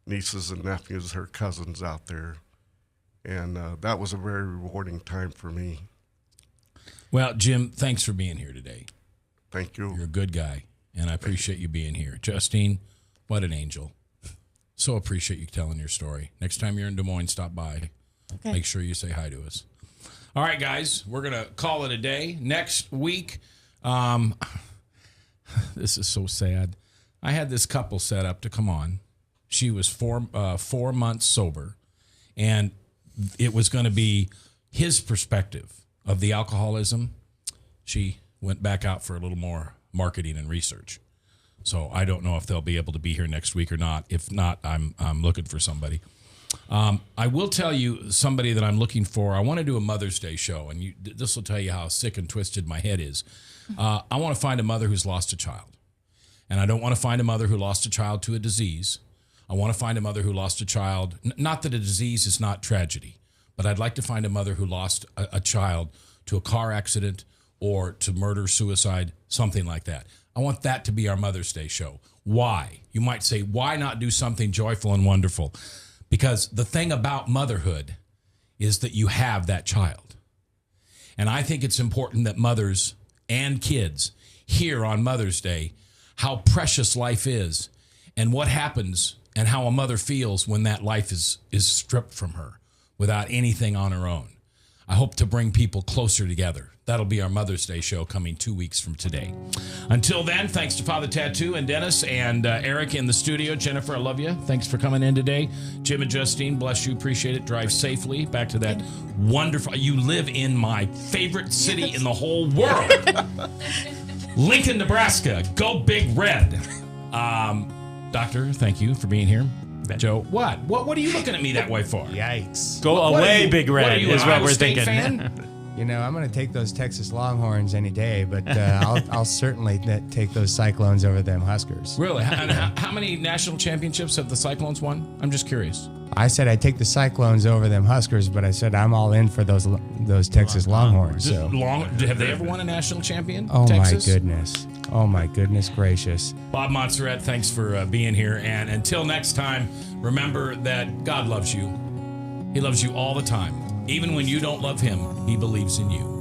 nieces and nephews, her cousins out there, and that was a very rewarding time for me. Well, Jim, thanks for being here today. Thank you. You're a good guy, and I appreciate you being here. Justine, what an angel. So appreciate you telling your story. Next time you're in Des Moines, stop by. Okay. Make sure you say hi to us. All right, guys, we're going to call it a day. Next week, this is so sad. I had this couple set up to come on. She was 4 months sober, and it was going to be his perspective of the alcoholism. She went back out for a little more marketing and research. So I don't know if they'll be able to be here next week or not. If not, I'm looking for somebody. I will tell you somebody that I'm looking for. I want to do a Mother's Day show, and this will tell you how sick and twisted my head is. I want to find a mother who's lost a child. And I don't want to find a mother who lost a child to a disease. I want to find a mother who lost a child. Not that a disease is not tragedy, but I'd like to find a mother who lost a child to a car accident or to murder, suicide, something like that. I want that to be our Mother's Day show. Why? You might say, why not do something joyful and wonderful? Because the thing about motherhood is that you have that child. And I think it's important that mothers and kids hear on Mother's Day how precious life is and what happens and how a mother feels when that life is stripped from her without anything on her own. I hope to bring people closer together. That'll be our Mother's Day show coming 2 weeks from today. Until then, thanks to Father Tattoo and Dennis and Eric in the studio. Jennifer, I love you. Thanks for coming in today. Jim and Justine, bless you. Appreciate it. Drive safely back to that wonderful... You live in my favorite city in the whole world. Lincoln, Nebraska. Go Big Red. Doctor, thank you for being here. Joe, what? What are you looking at me that way for? Yikes. Go away, Big Red, is what we're thinking. Fan? I'm going to take those Texas Longhorns any day, but I'll certainly take those Cyclones over them Huskers. Really? How many national championships have the Cyclones won? I'm just curious. I said I'd take the Cyclones over them Huskers, but I said I'm all in for those Texas Longhorns. So. Have they ever won a national champion? Oh, Texas? my goodness. Oh, my goodness gracious. Bob Montserrat, thanks for being here. And until next time, remember that God loves you. He loves you all the time. Even when you don't love him, he believes in you.